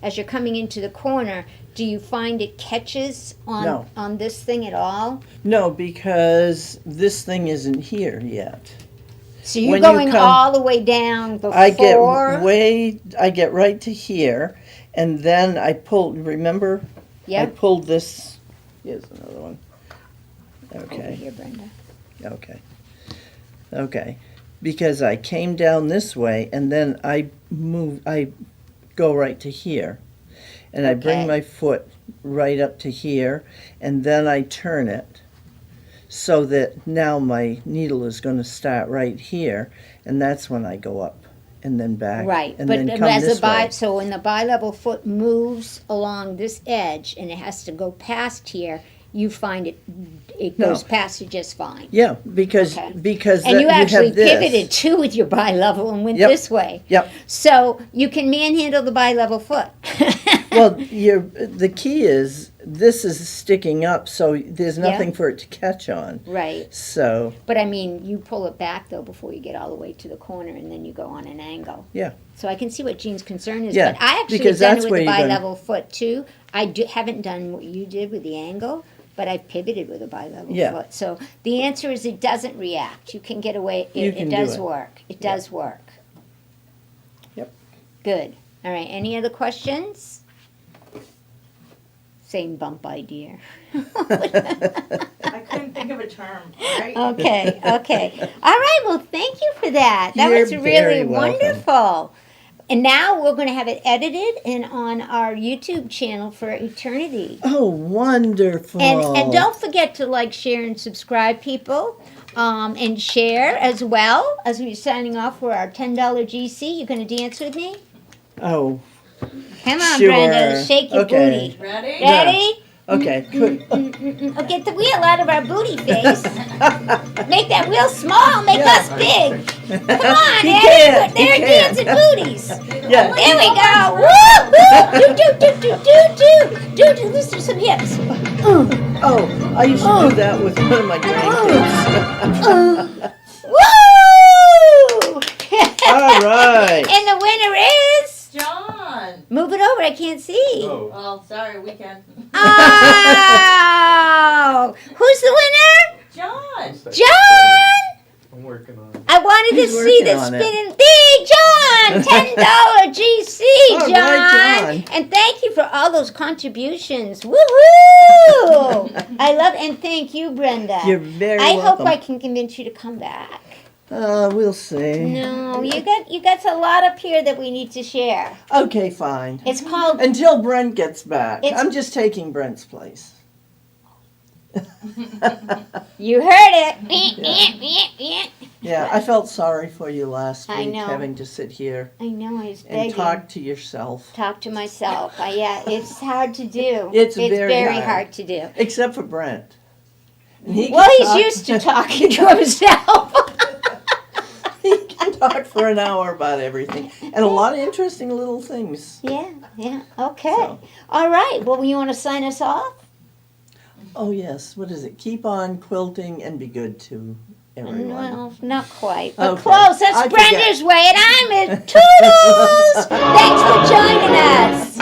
Speaker 1: As you're coming into the corner, do you find it catches on
Speaker 2: No.
Speaker 1: on this thing at all?
Speaker 2: No, because this thing isn't here yet.
Speaker 1: So you're
Speaker 2: When you
Speaker 1: going
Speaker 2: come-
Speaker 1: all the way down before.
Speaker 2: I get right to here, and then I pulled. Remember? I
Speaker 1: Yep.
Speaker 2: pulled this. Here's another one.
Speaker 1: Over
Speaker 2: Okay.
Speaker 1: here, Brenda.
Speaker 2: Okay. Okay. because I came down this way and then I go right to here. And I bring
Speaker 1: Okay.
Speaker 2: my foot right up to here, and then I turn it so that now my needle is going to start right here, and that's when I go up and then back.
Speaker 1: Right,
Speaker 2: and
Speaker 1: but
Speaker 2: then come
Speaker 1: as
Speaker 2: this way.
Speaker 1: so when the bi-level foot moves along this edge and it has to go past here, you find it
Speaker 2: No.
Speaker 1: goes past it just fine.
Speaker 2: Yeah, because
Speaker 1: Okay.
Speaker 2: because
Speaker 1: And you
Speaker 2: have
Speaker 1: actually
Speaker 2: this.
Speaker 1: pivoted too with your bi-level and went
Speaker 2: Yep.
Speaker 1: this way.
Speaker 2: Yep.
Speaker 1: So you can manhandle the bi-level foot.
Speaker 2: Well, the key is this is sticking up, so there's
Speaker 1: Yeah.
Speaker 2: nothing for it to catch on.
Speaker 1: Right,
Speaker 2: So
Speaker 1: but I mean, you pull it back though before you get all the way to the corner and then you go on an angle.
Speaker 2: Yeah.
Speaker 1: So I can see what Jean's concern is,
Speaker 2: Yeah,
Speaker 1: but I actually
Speaker 2: because
Speaker 1: done
Speaker 2: that's
Speaker 1: it with
Speaker 2: where
Speaker 1: the
Speaker 2: you're gonna-
Speaker 1: bi-level foot too. Haven't done what you did with the angle, but I pivoted with a bi-level
Speaker 2: Yeah.
Speaker 1: foot. So the answer is it doesn't react. You can get away.
Speaker 2: You
Speaker 1: It
Speaker 2: can do
Speaker 1: does
Speaker 2: it.
Speaker 1: work. It
Speaker 2: Yeah.
Speaker 1: does work.
Speaker 2: Yep.
Speaker 1: Good. All right. Any other questions? Same bump idea.
Speaker 3: I couldn't think of a term, right?
Speaker 1: Okay. Okay. All right. Well, thank you for that. That
Speaker 2: You're
Speaker 1: was
Speaker 2: very
Speaker 1: really
Speaker 2: welcome.
Speaker 1: wonderful. And now we're going to have it edited and on our YouTube channel for eternity.
Speaker 2: Oh, wonderful.
Speaker 1: And don't forget to like, share, and subscribe, people. And share as well as we're signing off for our $10 GC. You're going to dance with me?
Speaker 2: Oh,
Speaker 1: Come on,
Speaker 2: Sure.
Speaker 1: Brenda. Shake your
Speaker 2: Okay.
Speaker 1: booty.
Speaker 3: Ready?
Speaker 1: Ready?
Speaker 2: okay. Good.
Speaker 1: Oh, get the wheel out of our booty face. Make that wheel small. Make
Speaker 2: Yeah.
Speaker 1: us big. Come on,
Speaker 2: He
Speaker 1: Eddie.
Speaker 2: can't.
Speaker 1: They're
Speaker 2: He can't.
Speaker 1: dancing booties.
Speaker 2: Yeah.
Speaker 1: There we go. Woo, woo. Do. Let's do some hips.
Speaker 2: Oh, I used to do that with one of my grandkids.
Speaker 1: Woo!
Speaker 2: All right.
Speaker 1: And the winner is.
Speaker 3: John.
Speaker 1: Move it over. I can't see.
Speaker 4: Oh,
Speaker 3: Well, sorry, we can.
Speaker 1: Oh! Who's the winner?
Speaker 3: John.
Speaker 1: John!
Speaker 4: I'm working on it.
Speaker 1: I wanted
Speaker 2: He's
Speaker 1: to see
Speaker 2: working
Speaker 1: the
Speaker 2: on it.
Speaker 1: spinning thing. John! $10 GC,
Speaker 2: All
Speaker 1: John!
Speaker 2: right, John.
Speaker 1: And thank you for all those contributions. Woohoo! I love and thank you, Brenda.
Speaker 2: You're very
Speaker 1: I
Speaker 2: welcome.
Speaker 1: hope I can convince you to come back.
Speaker 2: We'll see.
Speaker 1: No, you got a lot up here that we need to share.
Speaker 2: Okay, fine.
Speaker 1: It's called
Speaker 2: Until Brent gets back.
Speaker 1: It's-
Speaker 2: I'm just taking Brent's place.
Speaker 1: You heard it.
Speaker 2: Yeah, I felt sorry for you last
Speaker 1: I
Speaker 2: week
Speaker 1: know.
Speaker 2: having to sit here
Speaker 1: I know, I was
Speaker 2: and
Speaker 1: begging.
Speaker 2: talk to yourself.
Speaker 1: Talk to myself. Yeah, it's hard to do.
Speaker 2: It's very hard.
Speaker 1: hard to do.
Speaker 2: Except for Brent. And he
Speaker 1: Well,
Speaker 2: can
Speaker 1: he's
Speaker 2: talk-
Speaker 1: used to talking to himself.
Speaker 2: He can talk for an hour about everything. And a lot of interesting little things.
Speaker 1: Yeah. Okay.
Speaker 2: So.
Speaker 1: All right. Well, you want to sign us off?
Speaker 2: Oh, yes. What is it? Keep on quilting and be good to everyone.
Speaker 1: Well, not quite, but
Speaker 2: Okay.
Speaker 1: close. That's
Speaker 2: I
Speaker 1: Brenda's way, and I'm at Toodles. Thanks for joining us.